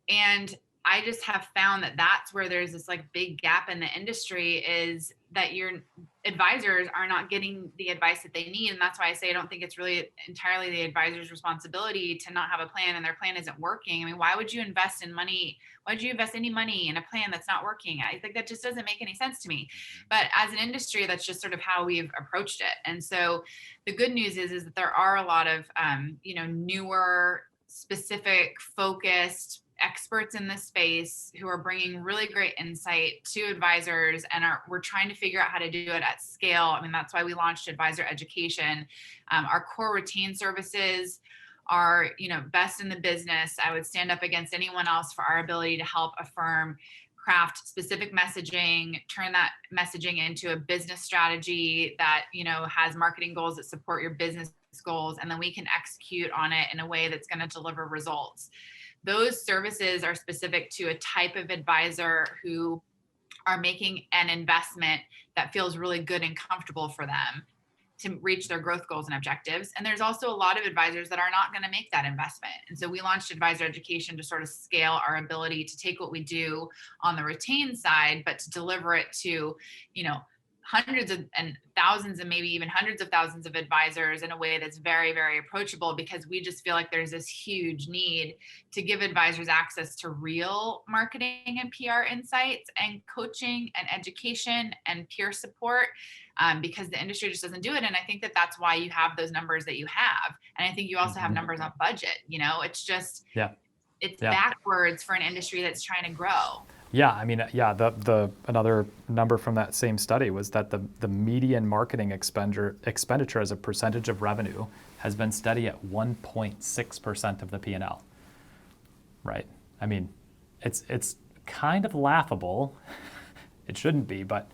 Speaker 2: And I just have found that that's where there's this like big gap in the industry, is that your advisors are not getting the advice that they need. And that's why I say I don't think it's really entirely the advisor's responsibility to not have a plan and their plan isn't working. I mean, why would you invest in money? Why would you invest any money in a plan that's not working? I think that just doesn't make any sense to me. But as an industry, that's just sort of how we've approached it. And so the good news is that there are a lot of, newer, specific, focused experts in this space who are bringing really great insight to advisors, and we're trying to figure out how to do it at scale. I mean, that's why we launched advisor education. Our core retained services are, best in the business. I would stand up against anyone else for our ability to help a firm craft specific messaging, turn that messaging into a business strategy that, has marketing goals that support your business goals, and then we can execute on it in a way that's going to deliver results. Those services are specific to a type of advisor who are making an investment that feels really good and comfortable for them to reach their growth goals and objectives. And there's also a lot of advisors that are not going to make that investment. And so we launched advisor education to sort of scale our ability to take what we do on the retained side, but to deliver it to, hundreds of and thousands and maybe even hundreds of thousands of advisors in a way that's very, very approachable, because we just feel like there's this huge need to give advisors access to real marketing and PR insights and coaching and education and peer support, because the industry just doesn't do it. And I think that that's why you have those numbers that you have. And I think you also have numbers on budget. It's just, it's backwards for an industry that's trying to grow.
Speaker 1: Yeah, I mean, the another number from that same study was that the median marketing expenditure as a percentage of revenue has been steady at 1.6% of the P&L. Right? I mean, it's kind of laughable. It shouldn't be, but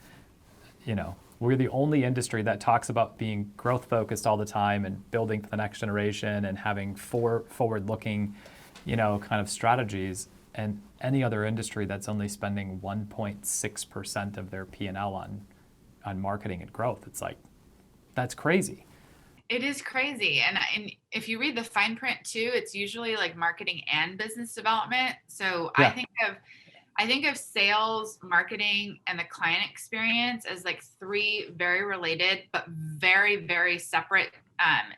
Speaker 1: we're the only industry that talks about being growth focused all the time and building for the next generation and having forward-looking, kind of strategies. And any other industry that's only spending 1.6% of their P&L on marketing and growth, it's like, that's crazy.
Speaker 2: It is crazy. And if you read the fine print too, it's usually like marketing and business development. So I think of sales, marketing, and the client experience as like three very related, but very, very separate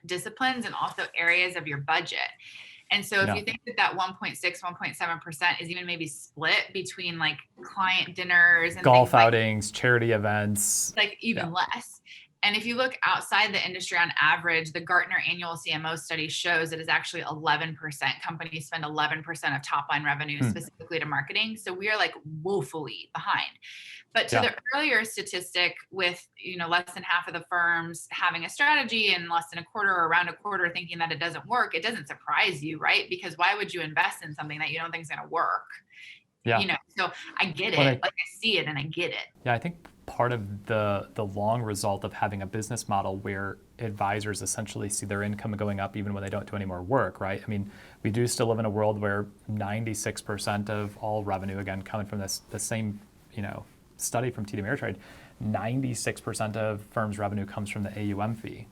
Speaker 2: disciplines and also areas of your budget. And so if you think that 1.6, 1.7% is even maybe split between like client dinners and
Speaker 1: golf outings, charity events,
Speaker 2: like even less. And if you look outside the industry on average, the Gartner annual CMO study shows it is actually 11%. Companies spend 11% of top line revenue specifically to marketing. So we are like woefully behind. But to the earlier statistic with, less than half of the firms having a strategy and less than a quarter or around a quarter thinking that it doesn't work, it doesn't surprise you, right? Because why would you invest in something that you don't think is going to work?
Speaker 1: Yeah.
Speaker 2: So I get it. I see it and I get it.
Speaker 1: Yeah, I think part of the long result of having a business model where advisors essentially see their income going up even when they don't do any more work, right? I mean, we do still live in a world where 96% of all revenue, again, coming from the same, study from TD Ameritrade, 96% of firms' revenue comes from the AUM fee.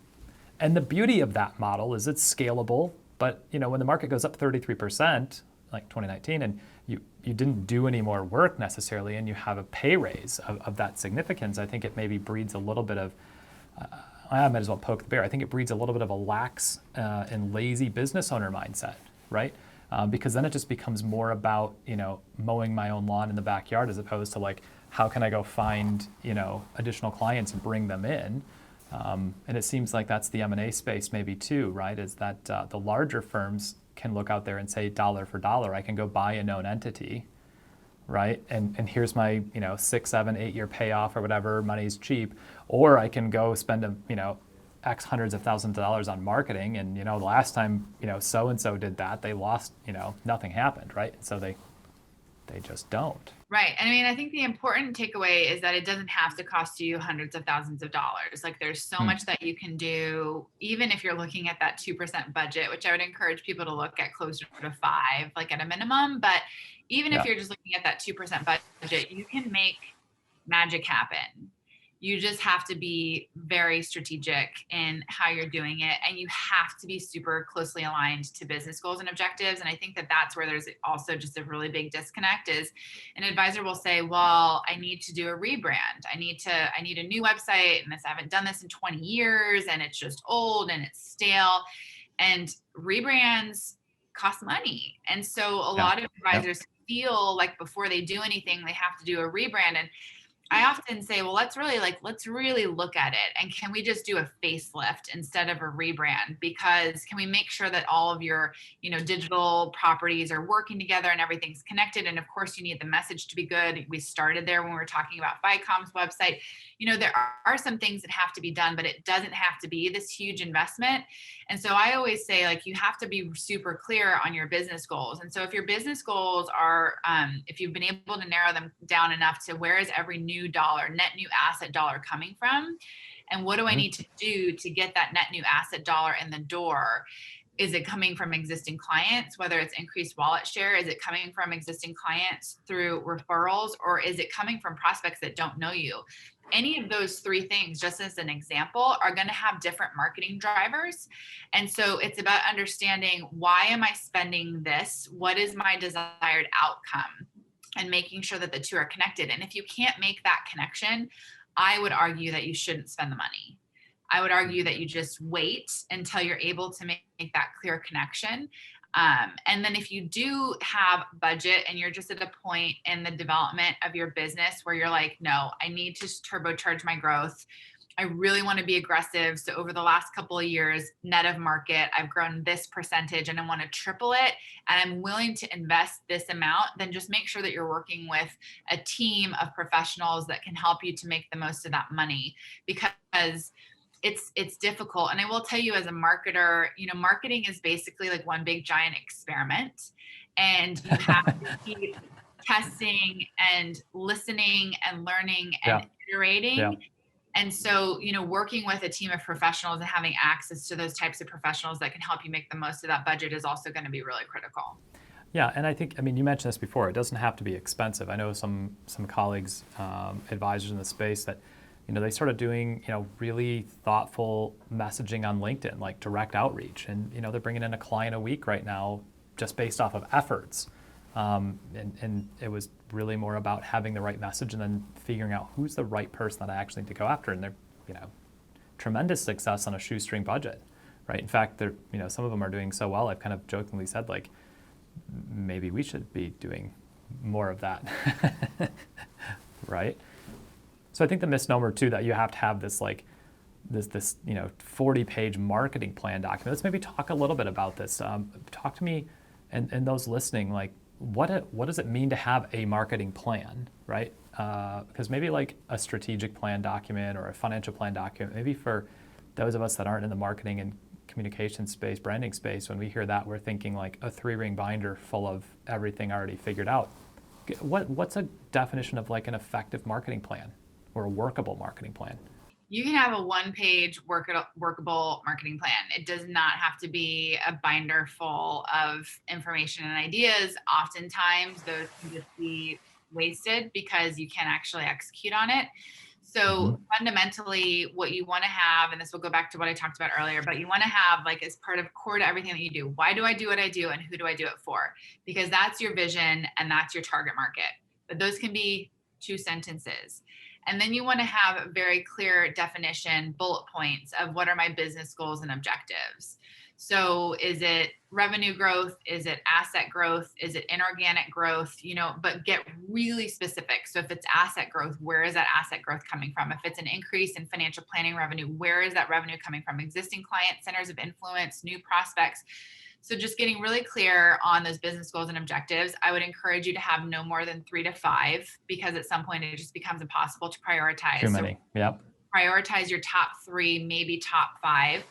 Speaker 1: And the beauty of that model is it's scalable, but when the market goes up 33%, like 2019, and you didn't do any more work necessarily, and you have a pay raise of that significance, I think it maybe breeds a little bit of, I might as well poke the bear, I think it breeds a little bit of a lax and lazy business owner mindset, right? Because then it just becomes more about, mowing my own lawn in the backyard as opposed to like, how can I go find, additional clients and bring them in? And it seems like that's the M&A space maybe too, right? Is that the larger firms can look out there and say dollar for dollar, I can go buy a known entity, right? And here's my 6, 7, 8 year payoff or whatever, money's cheap. Or I can go spend X hundreds of thousands of dollars on marketing, and the last time so and so did that, they lost, nothing happened, right? So they just don't.
Speaker 2: Right. I mean, I think the important takeaway is that it doesn't have to cost you hundreds of thousands of dollars. Like there's so much that you can do, even if you're looking at that 2% budget, which I would encourage people to look at closer to 5, like at a minimum. But even if you're just looking at that 2% budget, you can make magic happen. You just have to be very strategic in how you're doing it. And you have to be super closely aligned to business goals and objectives. And I think that that's where there's also just a really big disconnect is an advisor will say, well, I need to do a rebrand. I need a new website, and I haven't done this in 20 years and it's just old and it's stale. And rebrands cost money. And so a lot of advisors feel like before they do anything, they have to do a rebrand. And I often say, well, let's really look at it. And can we just do a facelift instead of a rebrand? Because can we make sure that all of your, digital properties are working together and everything's connected? And of course you need the message to be good. We started there when we were talking about FiComm's website. There are some things that have to be done, but it doesn't have to be this huge investment. And so I always say, like, you have to be super clear on your business goals. And so if your business goals are, if you've been able to narrow them down enough to where is every new dollar, net new asset dollar coming from? And what do I need to do to get that net new asset dollar in the door? Is it coming from existing clients, whether it's increased wallet share? Is it coming from existing clients through referrals? Or is it coming from prospects that don't know you? Any of those three things, just as an example, are going to have different marketing drivers. And so it's about understanding, why am I spending this? What is my desired outcome? And making sure that the two are connected. And if you can't make that connection, I would argue that you shouldn't spend the money. I would argue that you just wait until you're able to make that clear connection. And then if you do have budget and you're just at a point in the development of your business where you're like, no, I need to turbocharge my growth. I really want to be aggressive. So over the last couple of years, net of market, I've grown this percentage and I want to triple it. And I'm willing to invest this amount. Then just make sure that you're working with a team of professionals that can help you to make the most of that money, because it's difficult. And I will tell you, as a marketer, marketing is basically like one big giant experiment, and you have to keep testing and listening and learning and iterating.
Speaker 1: Yeah.
Speaker 2: And so, working with a team of professionals and having access to those types of professionals that can help you make the most of that budget is also going to be really critical.
Speaker 1: Yeah, and I think, you mentioned this before, it doesn't have to be expensive. I know some colleagues, advisors in the space that, they started doing, really thoughtful messaging on LinkedIn, like direct outreach. And, they're bringing in a client a week right now just based off of efforts. And it was really more about having the right message and then figuring out who's the right person that I actually need to go after. And they're, tremendous success on a shoestring budget, right? In fact, they're, some of them are doing so well, I've kind of jokingly said, like, maybe we should be doing more of that, right? So I think the misnomer too, that you have to have this like this 40-page marketing plan document. Let's maybe talk a little bit about this. Talk to me and those listening, like what does it mean to have a marketing plan, right? Because maybe like a strategic plan document or a financial plan document, maybe for those of us that aren't in the marketing and communication space, branding space, when we hear that, we're thinking like a 3-ring binder full of everything already figured out. What's a definition of like an effective marketing plan or a workable marketing plan?
Speaker 2: You can have a 1-page workable marketing plan. It does not have to be a binder full of information and ideas. Oftentimes those can just be wasted because you can't actually execute on it. So fundamentally what you want to have, and this will go back to what I talked about earlier, but you want to have like as part of core to everything that you do, why do I do what I do and who do I do it for? Because that's your vision and that's your target market. But those can be 2 sentences. And then you want to have a very clear definition, bullet points of what are my business goals and objectives. So is it revenue growth? Is it asset growth? Is it inorganic growth? But get really specific. So if it's asset growth, where is that asset growth coming from? If it's an increase in financial planning revenue, where is that revenue coming from? Existing client centers of influence, new prospects. So just getting really clear on those business goals and objectives. I would encourage you to have no more than 3 to 5, because at some point it just becomes impossible to prioritize.
Speaker 1: Too many. Yep.
Speaker 2: Prioritize your top 3, maybe top 5.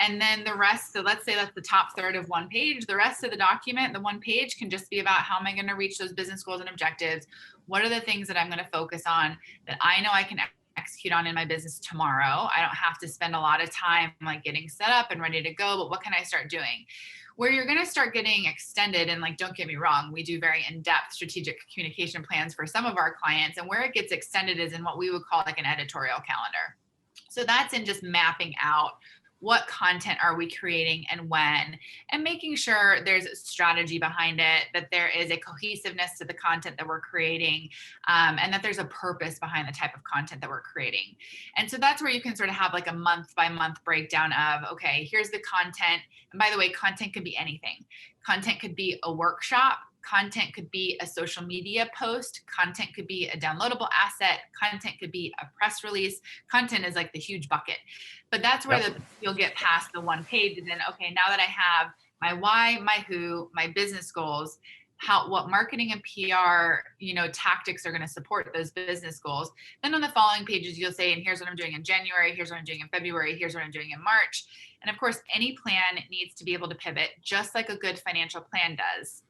Speaker 2: And then the rest, so let's say that's the top third of 1 page. The rest of the document, the 1 page, can just be about how am I going to reach those business goals and objectives? What are the things that I'm going to focus on that I know I can execute on in my business tomorrow? I don't have to spend a lot of time like getting set up and ready to go, but what can I start doing? Where you're going to start getting extended, and like, don't get me wrong, we do very in-depth strategic communication plans for some of our clients. And where it gets extended is in what we would call like an editorial calendar. So that's in just mapping out what content are we creating and when, and making sure there's a strategy behind it, that there is a cohesiveness to the content that we're creating, and that there's a purpose behind the type of content that we're creating. And so that's where you can sort of have like a month by month breakdown of, okay, here's the content. And by the way, content could be anything. Content could be a workshop. Content could be a social media post. Content could be a downloadable asset. Content could be a press release. Content is like the huge bucket. But that's where you'll get past the 1 page. And then, okay, now that I have my why, my who, my business goals, what marketing and PR, tactics are going to support those business goals. Then on the following pages, you'll say, and here's what I'm doing in January. Here's what I'm doing in February. Here's what I'm doing in March. And of course, any plan needs to be able to pivot just like a good financial plan does.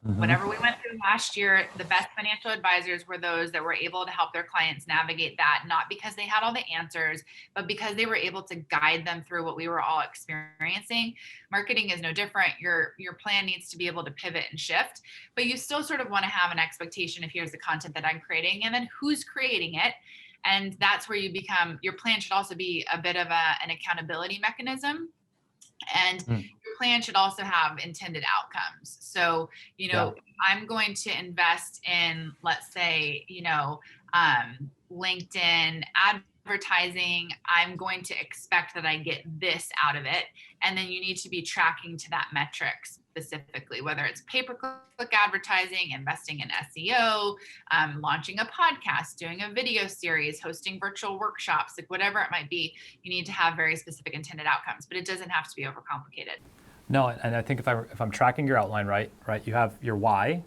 Speaker 2: Whatever we went through last year, the best financial advisors were those that were able to help their clients navigate that, not because they had all the answers, but because they were able to guide them through what we were all experiencing. Marketing is no different. Your plan needs to be able to pivot and shift, but you still sort of want to have an expectation of here's the content that I'm creating and then who's creating it. And that's where your plan should also be a bit of an accountability mechanism. And your plan should also have intended outcomes. So, I'm going to invest in, let's say, LinkedIn, advertising, I'm going to expect that I get this out of it. And then you need to be tracking to that metric specifically, whether it's pay-per-click advertising, investing in SEO, launching a podcast, doing a video series, hosting virtual workshops, like whatever it might be. You need to have very specific intended outcomes, but it doesn't have to be overcomplicated.
Speaker 1: No, and I think if I'm tracking your outline right, you have your why,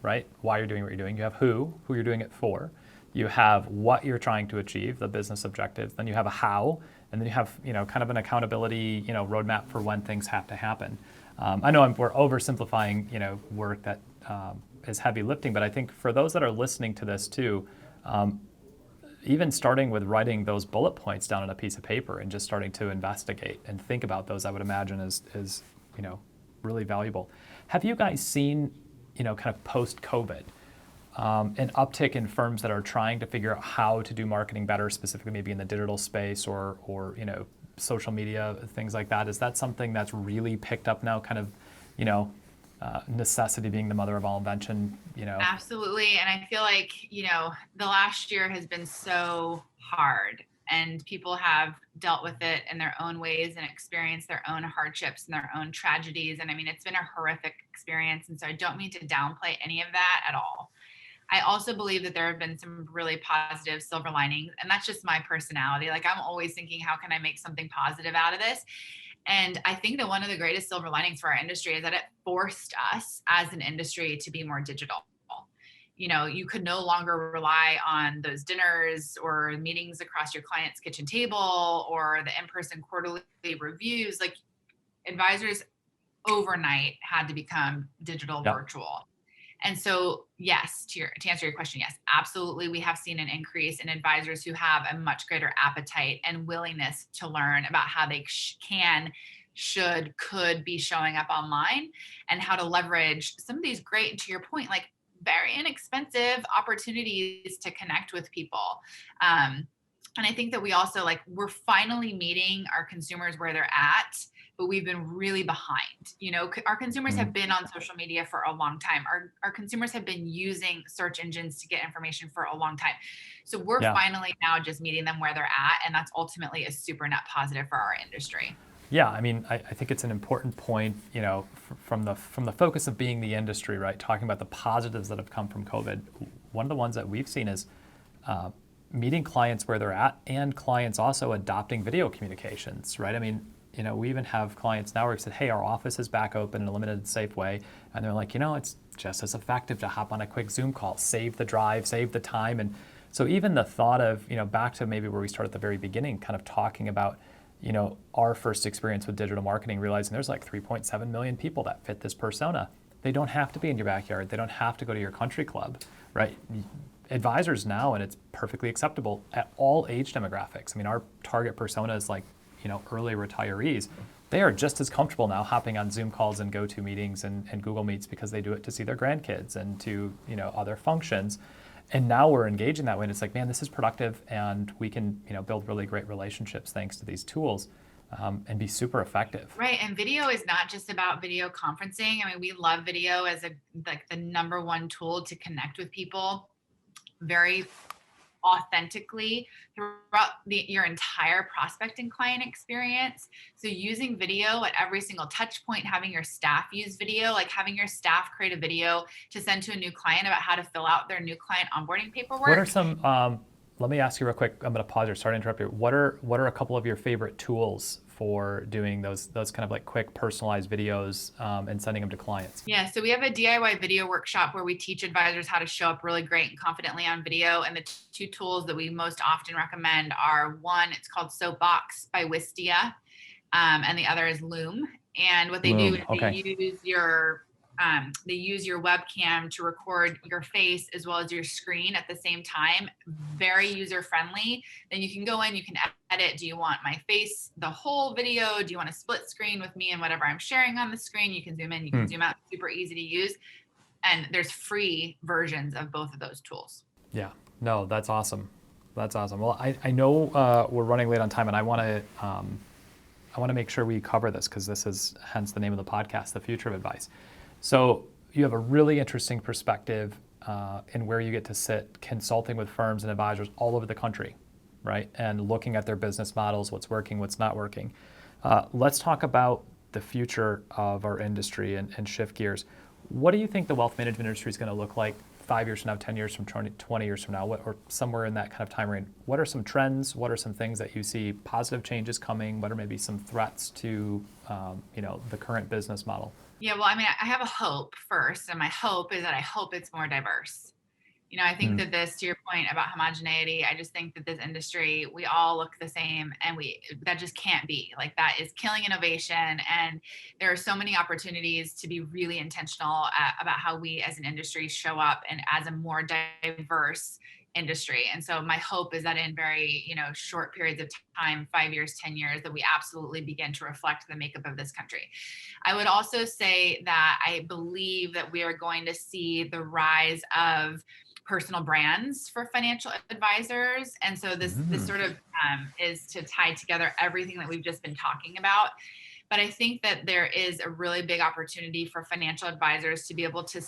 Speaker 1: right? Why you're doing what you're doing. You have who you're doing it for. You have what you're trying to achieve, the business objectives. Then you have a how, and then you have kind of an accountability roadmap for when things have to happen. I know we're oversimplifying work that is heavy lifting, but I think for those that are listening to this too, even starting with writing those bullet points down on a piece of paper and just starting to investigate and think about those, I would imagine is really valuable. Have you guys seen kind of post-COVID, an uptick in firms that are trying to figure out how to do marketing better, specifically maybe in the digital space or social media, things like that? Is that something that's really picked up now, kind of, necessity being the mother of all invention,
Speaker 2: Absolutely. And I feel like, the last year has been so hard, and people have dealt with it in their own ways and experienced their own hardships and their own tragedies. And I mean, it's been a horrific experience. And so I don't mean to downplay any of that at all. I also believe that there have been some really positive silver linings, and that's just my personality. Like, I'm always thinking, how can I make something positive out of this? And I think that one of the greatest silver linings for our industry is that it forced us as an industry to be more digital. You could no longer rely on those dinners or meetings across your client's kitchen table or the in-person quarterly reviews. Like, advisors overnight had to become digital, virtual. And so, yes, to answer your question, yes, absolutely. We have seen an increase in advisors who have a much greater appetite and willingness to learn about how they could be showing up online, and how to leverage some of these great, to your point, like very inexpensive opportunities to connect with people. And I think that we also, we're finally meeting our consumers where they're at, but we've been really behind. Our consumers have been on social media for a long time. Our consumers have been using search engines to get information for a long time. So we're finally now just meeting them where they're at. And that's ultimately a super net positive for our industry.
Speaker 1: Yeah, I mean, I think it's an important point, from the focus of being the industry, right? Talking about the positives that have come from COVID. One of the ones that we've seen is meeting clients where they're at, and clients also adopting video communications, right? I mean, we even have clients now where we said, hey, our office is back open in a limited, safe way. And they're like, it's just as effective to hop on a quick Zoom call, save the drive, save the time. And so even the thought of, back to maybe where we started at the very beginning, kind of talking about, our first experience with digital marketing, realizing there's like 3.7 million people that fit this persona. They don't have to be in your backyard. They don't have to go to your country club, right? Advisors now, and it's perfectly acceptable at all age demographics. I mean, our target persona is like, early retirees. They are just as comfortable now hopping on Zoom calls and GoTo meetings and Google Meets because they do it to see their grandkids and to, other functions. And now we're engaging that way, and it's like, man, this is productive, and we can, build really great relationships thanks to these tools, and be super effective.
Speaker 2: Right, and video is not just about video conferencing. I mean, we love video as the number one tool to connect with people very authentically throughout your entire prospecting client experience. So using video at every single touch point, having your staff use video, like having your staff create a video to send to a new client about how to fill out their new client onboarding paperwork.
Speaker 1: What are some, let me ask you real quick, I'm going to pause here, sorry to interrupt you. What are a couple of your favorite tools for doing those kind of like quick personalized videos and sending them to clients?
Speaker 2: Yeah, so we have a DIY video workshop where we teach advisors how to show up really great and confidently on video. And the two tools that we most often recommend are, one, it's called Soapbox by Wistia, and the other is Loom. And what they do is they use your webcam to record your face as well as your screen at the same time. Very user friendly. Then you can go in, you can edit. Do you want my face, the whole video? Do you want a split screen with me and whatever I'm sharing on the screen? You can zoom in, you can zoom out. Super easy to use. And there's free versions of both of those tools.
Speaker 1: Yeah, no, that's awesome. That's awesome. Well, I know we're running late on time, and I want to make sure we cover this because this is hence the name of the podcast, The Future of Advice. So you have a really interesting perspective and where you get to sit consulting with firms and advisors all over the country, right? And looking at their business models, what's working, what's not working. Let's talk about the future of our industry and shift gears. What do you think the wealth management industry is going to look like 5 years from now, 10 years from 20 years from now, or somewhere in that kind of time range? What are some trends? What are some things that you see positive changes coming? What are maybe some threats to the current business model?
Speaker 2: Yeah, well, I mean, I have a hope first, and my hope is that I hope it's more diverse. I think that this, to your point about homogeneity, I just think that this industry, we all look the same, and that just can't be. Like, that is killing innovation. And there are so many opportunities to be really intentional about how we as an industry show up and as a more diverse industry. And so my hope is that in very, short periods of time, 5 years, 10 years, that we absolutely begin to reflect the makeup of this country. I would also say that I believe that we are going to see the rise of personal brands for financial advisors. And so this sort of is to tie together everything that we've just been talking about. But I think that there is a really big opportunity for financial advisors to be able to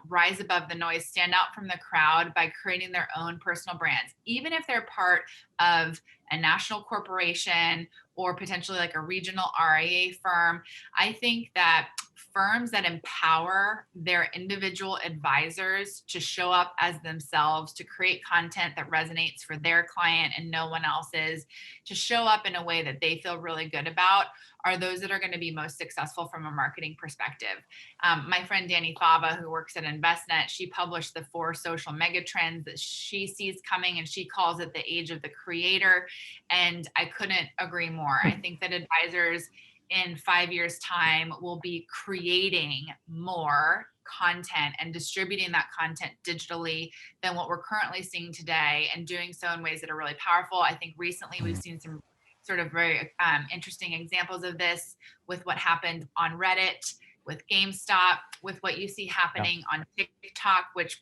Speaker 2: rise above the noise, stand out from the crowd by creating their own personal brands, even if they're part of a national corporation or potentially like a regional RIA firm. I think that firms that empower their individual advisors to show up as themselves, to create content that resonates for their client and no one else's, to show up in a way that they feel really good about, are those that are going to be most successful from a marketing perspective. My friend Danny Fava, who works at Envestnet, she published the 4 social megatrends that she sees coming, and she calls it the age of the creator. And I couldn't agree more. I think that advisors in 5 years' time will be creating more content and distributing that content digitally than what we're currently seeing today, and doing so in ways that are really powerful. I think recently we've seen some sort of very interesting examples of this with what happened on Reddit, with GameStop, with what you see happening on TikTok, which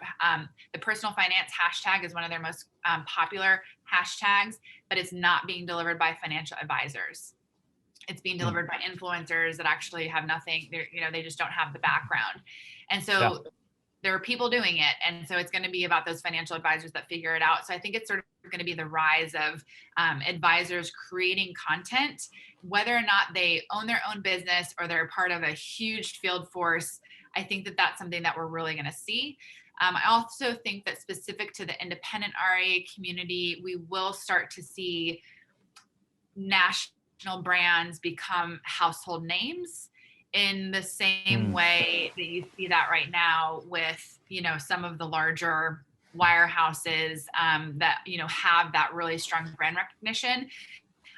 Speaker 2: the personal finance hashtag is one of their most popular hashtags, but it's not being delivered by financial advisors. It's being delivered by influencers that actually have nothing, they just don't have the background. And so there are people doing it. And so it's going to be about those financial advisors that figure it out. So I think it's sort of going to be the rise of advisors creating content, whether or not they own their own business or they're part of a huge field force. I think that that's something that we're really going to see. I also think that specific to the independent RIA community, we will start to see national brands become household names in the same way that you see that right now with, some of the larger wirehouses that, have that really strong brand recognition.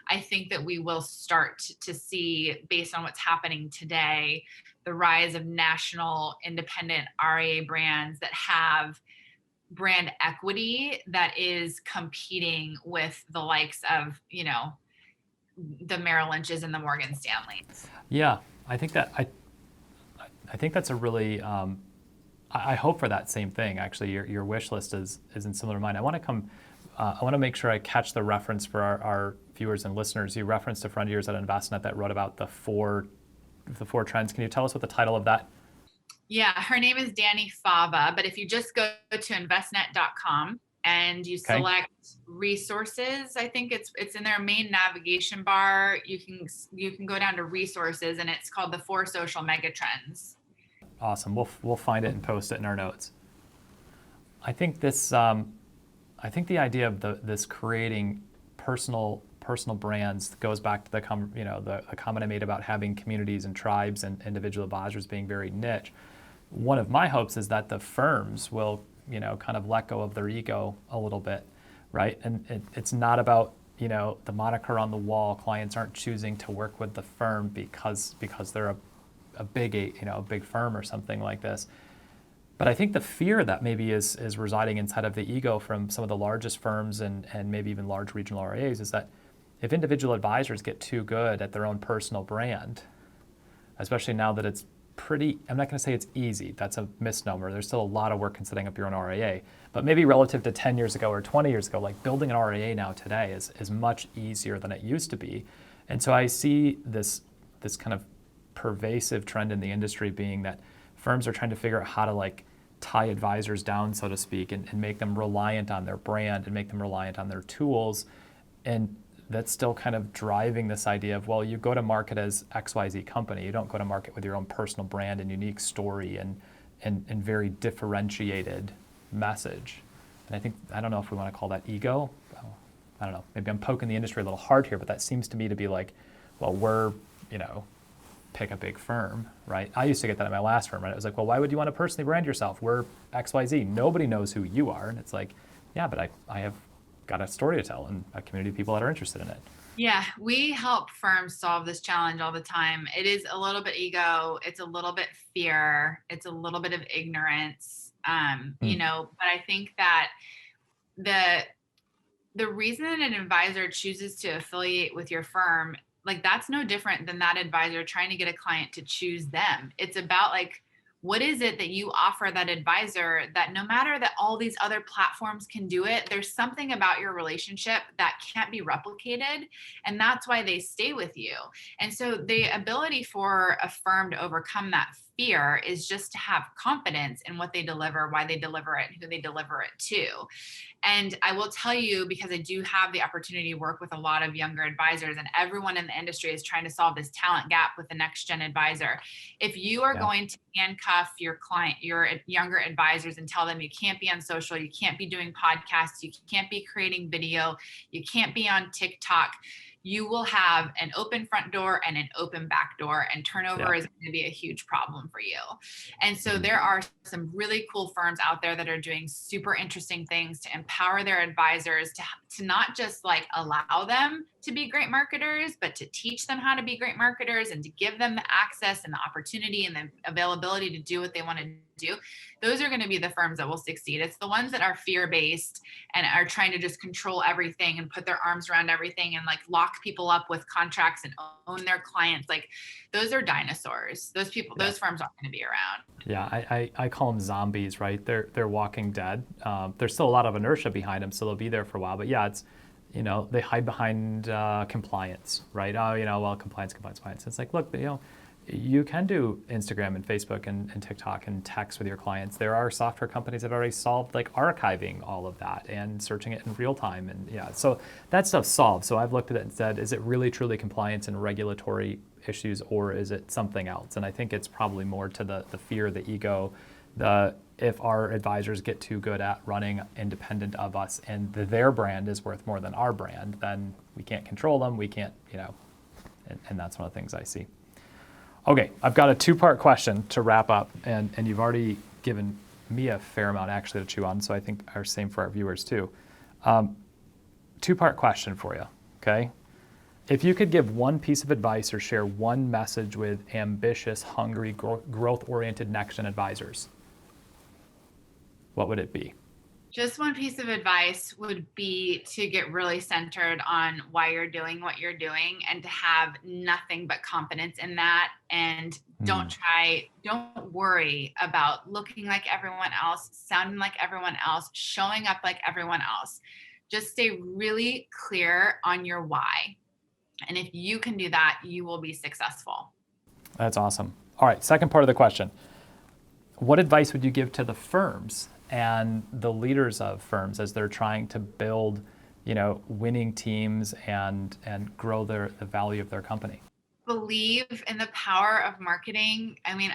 Speaker 2: I think that we will start to see, based on what's happening today, the rise of national independent RIA brands that have brand equity that is competing with the likes of, the Merrill Lynch's and the Morgan Stanley's.
Speaker 1: Yeah, I think that's a really. I hope for that same thing. Actually, your wish list is in similar to mine. I want to make sure I catch the reference for our viewers and listeners. You referenced a friend of yours at Envestnet that wrote about the four trends. Can you tell us what the title of that?
Speaker 2: Yeah, her name is Danny Fava. But if you just go to Envestnet.com. and you select resources, I think it's in their main navigation bar. You can go down to resources, and it's called the 4 social megatrends.
Speaker 1: Awesome. We'll find it and post it in our notes. I think this. I think the idea of this creating personal brands goes back to the comment I made about having communities and tribes and individual advisors being very niche. One of my hopes is that the firms will kind of let go of their ego a little bit, right? And it's not about, the moniker on the wall. Clients aren't choosing to work with the firm because they're a big firm or something like this. But I think the fear that maybe is residing inside of the ego from some of the largest firms and maybe even large regional RIAs is that if individual advisors get too good at their own personal brand, especially now that it's I'm not going to say it's easy. That's a misnomer. There's still a lot of work in setting up your own RIA. But maybe relative to 10 years ago or 20 years ago, like building an RIA now today is much easier than it used to be. And so I see this kind of pervasive trend in the industry being that firms are trying to figure out how to tie advisors down, so to speak, and make them reliant on their brand and make them reliant on their tools. And that's still kind of driving this idea of, well, you go to market as XYZ company. You don't go to market with your own personal brand and unique story and very differentiated message. And I don't know if we want to call that ego. I don't know, maybe I'm poking the industry a little hard here, but that seems to me to be like, well, we're, pick a big firm, right? I used to get that at my last firm, right? It was like, well, why would you want to personally brand yourself? We're XYZ. Nobody knows who you are. And it's like, yeah, but I have got a story to tell and a community of people that are interested in it.
Speaker 2: Yeah, we help firms solve this challenge all the time. It is a little bit ego, it's a little bit fear, it's a little bit of ignorance, but I think that the reason an advisor chooses to affiliate with your firm, like that's no different than that advisor trying to get a client to choose them. It's about like, what is it that you offer that advisor that no matter that all these other platforms can do it, there's something about your relationship that can't be replicated. And that's why they stay with you. And so the ability for a firm to overcome that fear is just to have confidence in what they deliver, why they deliver it, and who they deliver it to. And I will tell you, because I do have the opportunity to work with a lot of younger advisors, and everyone in the industry is trying to solve this talent gap with the next gen advisor. If you are going to handcuff your client, your younger advisors, and tell them you can't be on social, you can't be doing podcasts, you can't be creating video, you can't be on TikTok, you will have an open front door and an open back door, and turnover is going to be a huge problem for you. And so there are some really cool firms out there that are doing super interesting things to empower their advisors to not just like allow them to be great marketers, but to teach them how to be great marketers and to give them the access and the opportunity and the availability to do what they want to do. Those are going to be the firms that will succeed. It's the ones that are fear-based and are trying to just control everything and put their arms around everything and like lock people up with contracts and own their clients. Like those are dinosaurs. Those firms aren't going to be around.
Speaker 1: Yeah, I call them zombies, right? They're walking dead. There's still a lot of inertia behind them, so they'll be there for a while. But yeah, it's, they hide behind compliance, right? Oh, well, compliance. It's like, look, you can do Instagram and Facebook and TikTok and text with your clients. There are software companies that already solved like archiving all of that and searching it in real time. And so that stuff's solved. So I've looked at it and said, is it really truly compliance and regulatory issues, or is it something else? And I think it's probably more to the fear, the ego, if our advisors get too good at running independent of us and their brand is worth more than our brand, then we can't control them. We can't, and that's one of the things I see. Okay, I've got a two-part question to wrap up, and you've already given me a fair amount actually to chew on, so I think are same for our viewers too. Two-part question for you, okay? If you could give one piece of advice or share one message with ambitious, hungry, growth-oriented next-gen advisors, what would it be?
Speaker 2: Just one piece of advice would be to get really centered on why you're doing what you're doing and to have nothing but confidence in that. And don't worry about looking like everyone else, sounding like everyone else, showing up like everyone else. Just stay really clear on your why. And if you can do that, you will be successful.
Speaker 1: That's awesome. All right, second part of the question. What advice would you give to the firms and the leaders of firms as they're trying to build, winning teams and grow the value of their company?
Speaker 2: Believe in the power of marketing. I mean,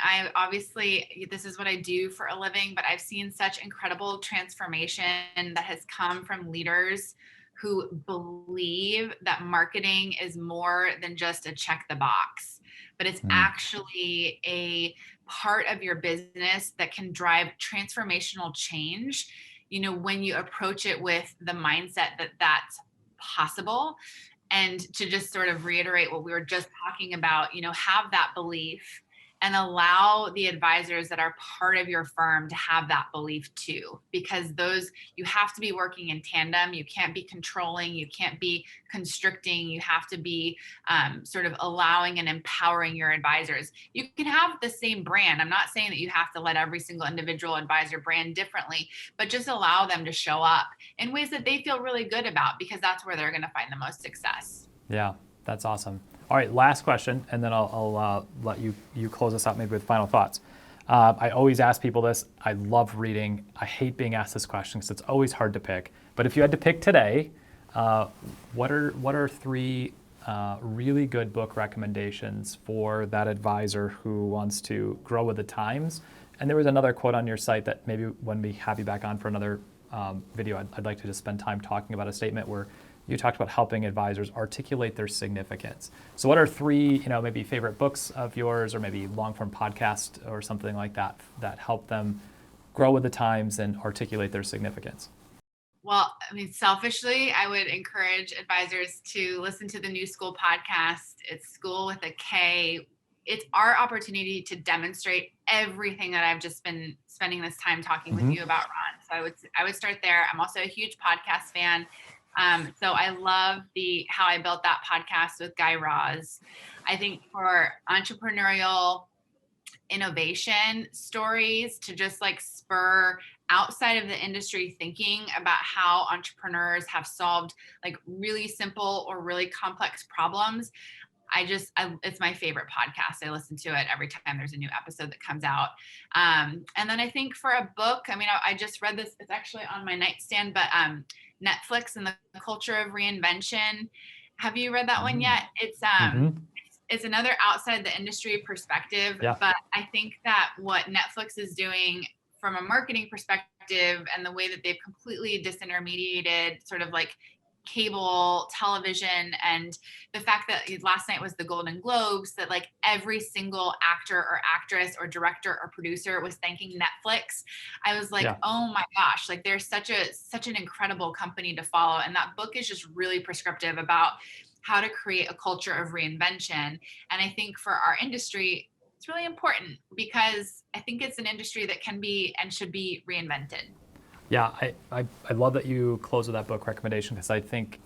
Speaker 2: this is what I do for a living, but I've seen such incredible transformation that has come from leaders who believe that marketing is more than just a check the box, but it's actually a part of your business that can drive transformational change, when you approach it with the mindset that that's possible. And to just sort of reiterate what we were just talking about, have that belief and allow the advisors that are part of your firm to have that belief too, because you have to be working in tandem. You can't be controlling, you can't be constricting, you have to be sort of allowing and empowering your advisors. You can have the same brand. I'm not saying that you have to let every single individual advisor brand differently, but just allow them to show up in ways that they feel really good about, because that's where they're going to find the most success.
Speaker 1: Yeah, that's awesome. All right, last question, and then I'll let you close us out maybe with final thoughts. I always ask people this. I love reading. I hate being asked this question because it's always hard to pick. But if you had to pick today, what are three really good book recommendations for that advisor who wants to grow with the times? And there was another quote on your site that maybe when we have you back on for another video, I'd like to just spend time talking about a statement where you talked about helping advisors articulate their significance. So what are three, maybe favorite books of yours or maybe long-form podcast or something like that that help them grow with the times and articulate their significance?
Speaker 2: Well, I mean, selfishly, I would encourage advisors to listen to the New School podcast. It's school with a K. It's our opportunity to demonstrate everything that I've just been spending this time talking with you about, Ron. So I would start there. I'm also a huge podcast fan. So I love how I built that podcast with Guy Raz. I think for entrepreneurial innovation stories to just like spur outside of the industry thinking about how entrepreneurs have solved like really simple or really complex problems. It's my favorite podcast. I listen to it every time there's a new episode that comes out. And then I think for a book, I mean, I just read this, it's actually on my nightstand, but Netflix and the Culture of Reinvention. Have you read that one yet? It's another outside the industry perspective, but I think that what Netflix is doing from a marketing perspective and the way that they've completely disintermediated sort of like cable television, and the fact that last night was the Golden Globes, that like every single actor or actress or director or producer was thanking Netflix. I was like, oh my gosh, like there's such an incredible company to follow. And that book is just really prescriptive about how to create a culture of reinvention. And I think for our industry, it's really important because I think it's an industry that can be and should be reinvented.
Speaker 1: Yeah, I love that you close with that book recommendation because I think,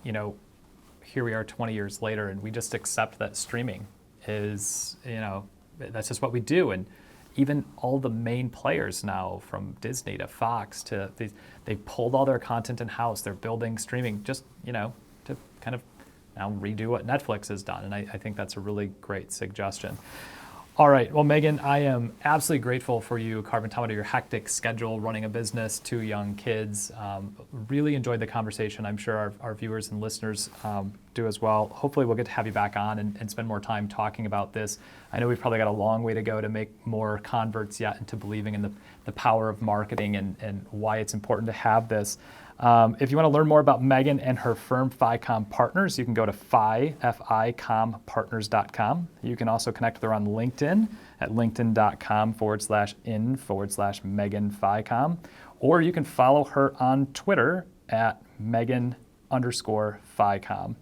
Speaker 1: here we are 20 years later and we just accept that streaming is, that's just what we do. And even all the main players now, from Disney to Fox to they pulled all their content in-house. They're building streaming just, to kind of now redo what Netflix has done. And I think that's a really great suggestion. All right. Well, Megan, I am absolutely grateful for you carving time out of your hectic schedule, running a business, 2 young kids. Really enjoyed the conversation. I'm sure our viewers and listeners do as well. Hopefully we'll get to have you back on and spend more time talking about this. I know we've probably got a long way to go to make more converts yet into believing in the power of marketing and why it's important to have this. If you want to learn more about Megan and her firm, FiComm Partners, you can go to FiCommPartners.com. You can also connect with her on LinkedIn at linkedin.com/in/Megan FiComm. Or you can follow her on Twitter at Megan_FiComm.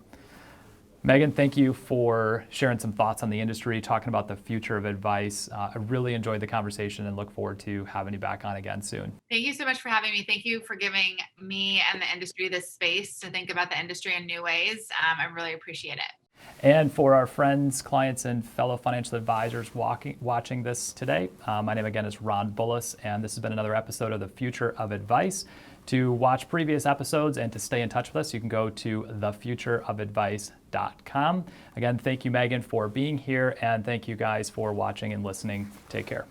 Speaker 1: Megan, thank you for sharing some thoughts on the industry, talking about the future of advice. I really enjoyed the conversation and look forward to having you back on again soon.
Speaker 2: Thank you so much for having me. Thank you for giving me and the industry this space to think about the industry in new ways. I really appreciate it.
Speaker 1: And for our friends, clients, and fellow financial advisors watching this today, my name again is Ron Bullis, and this has been another episode of The Future of Advice. To watch previous episodes and to stay in touch with us, you can go to thefutureofadvice.com. Again, thank you, Megan, for being here, and thank you guys for watching and listening. Take care.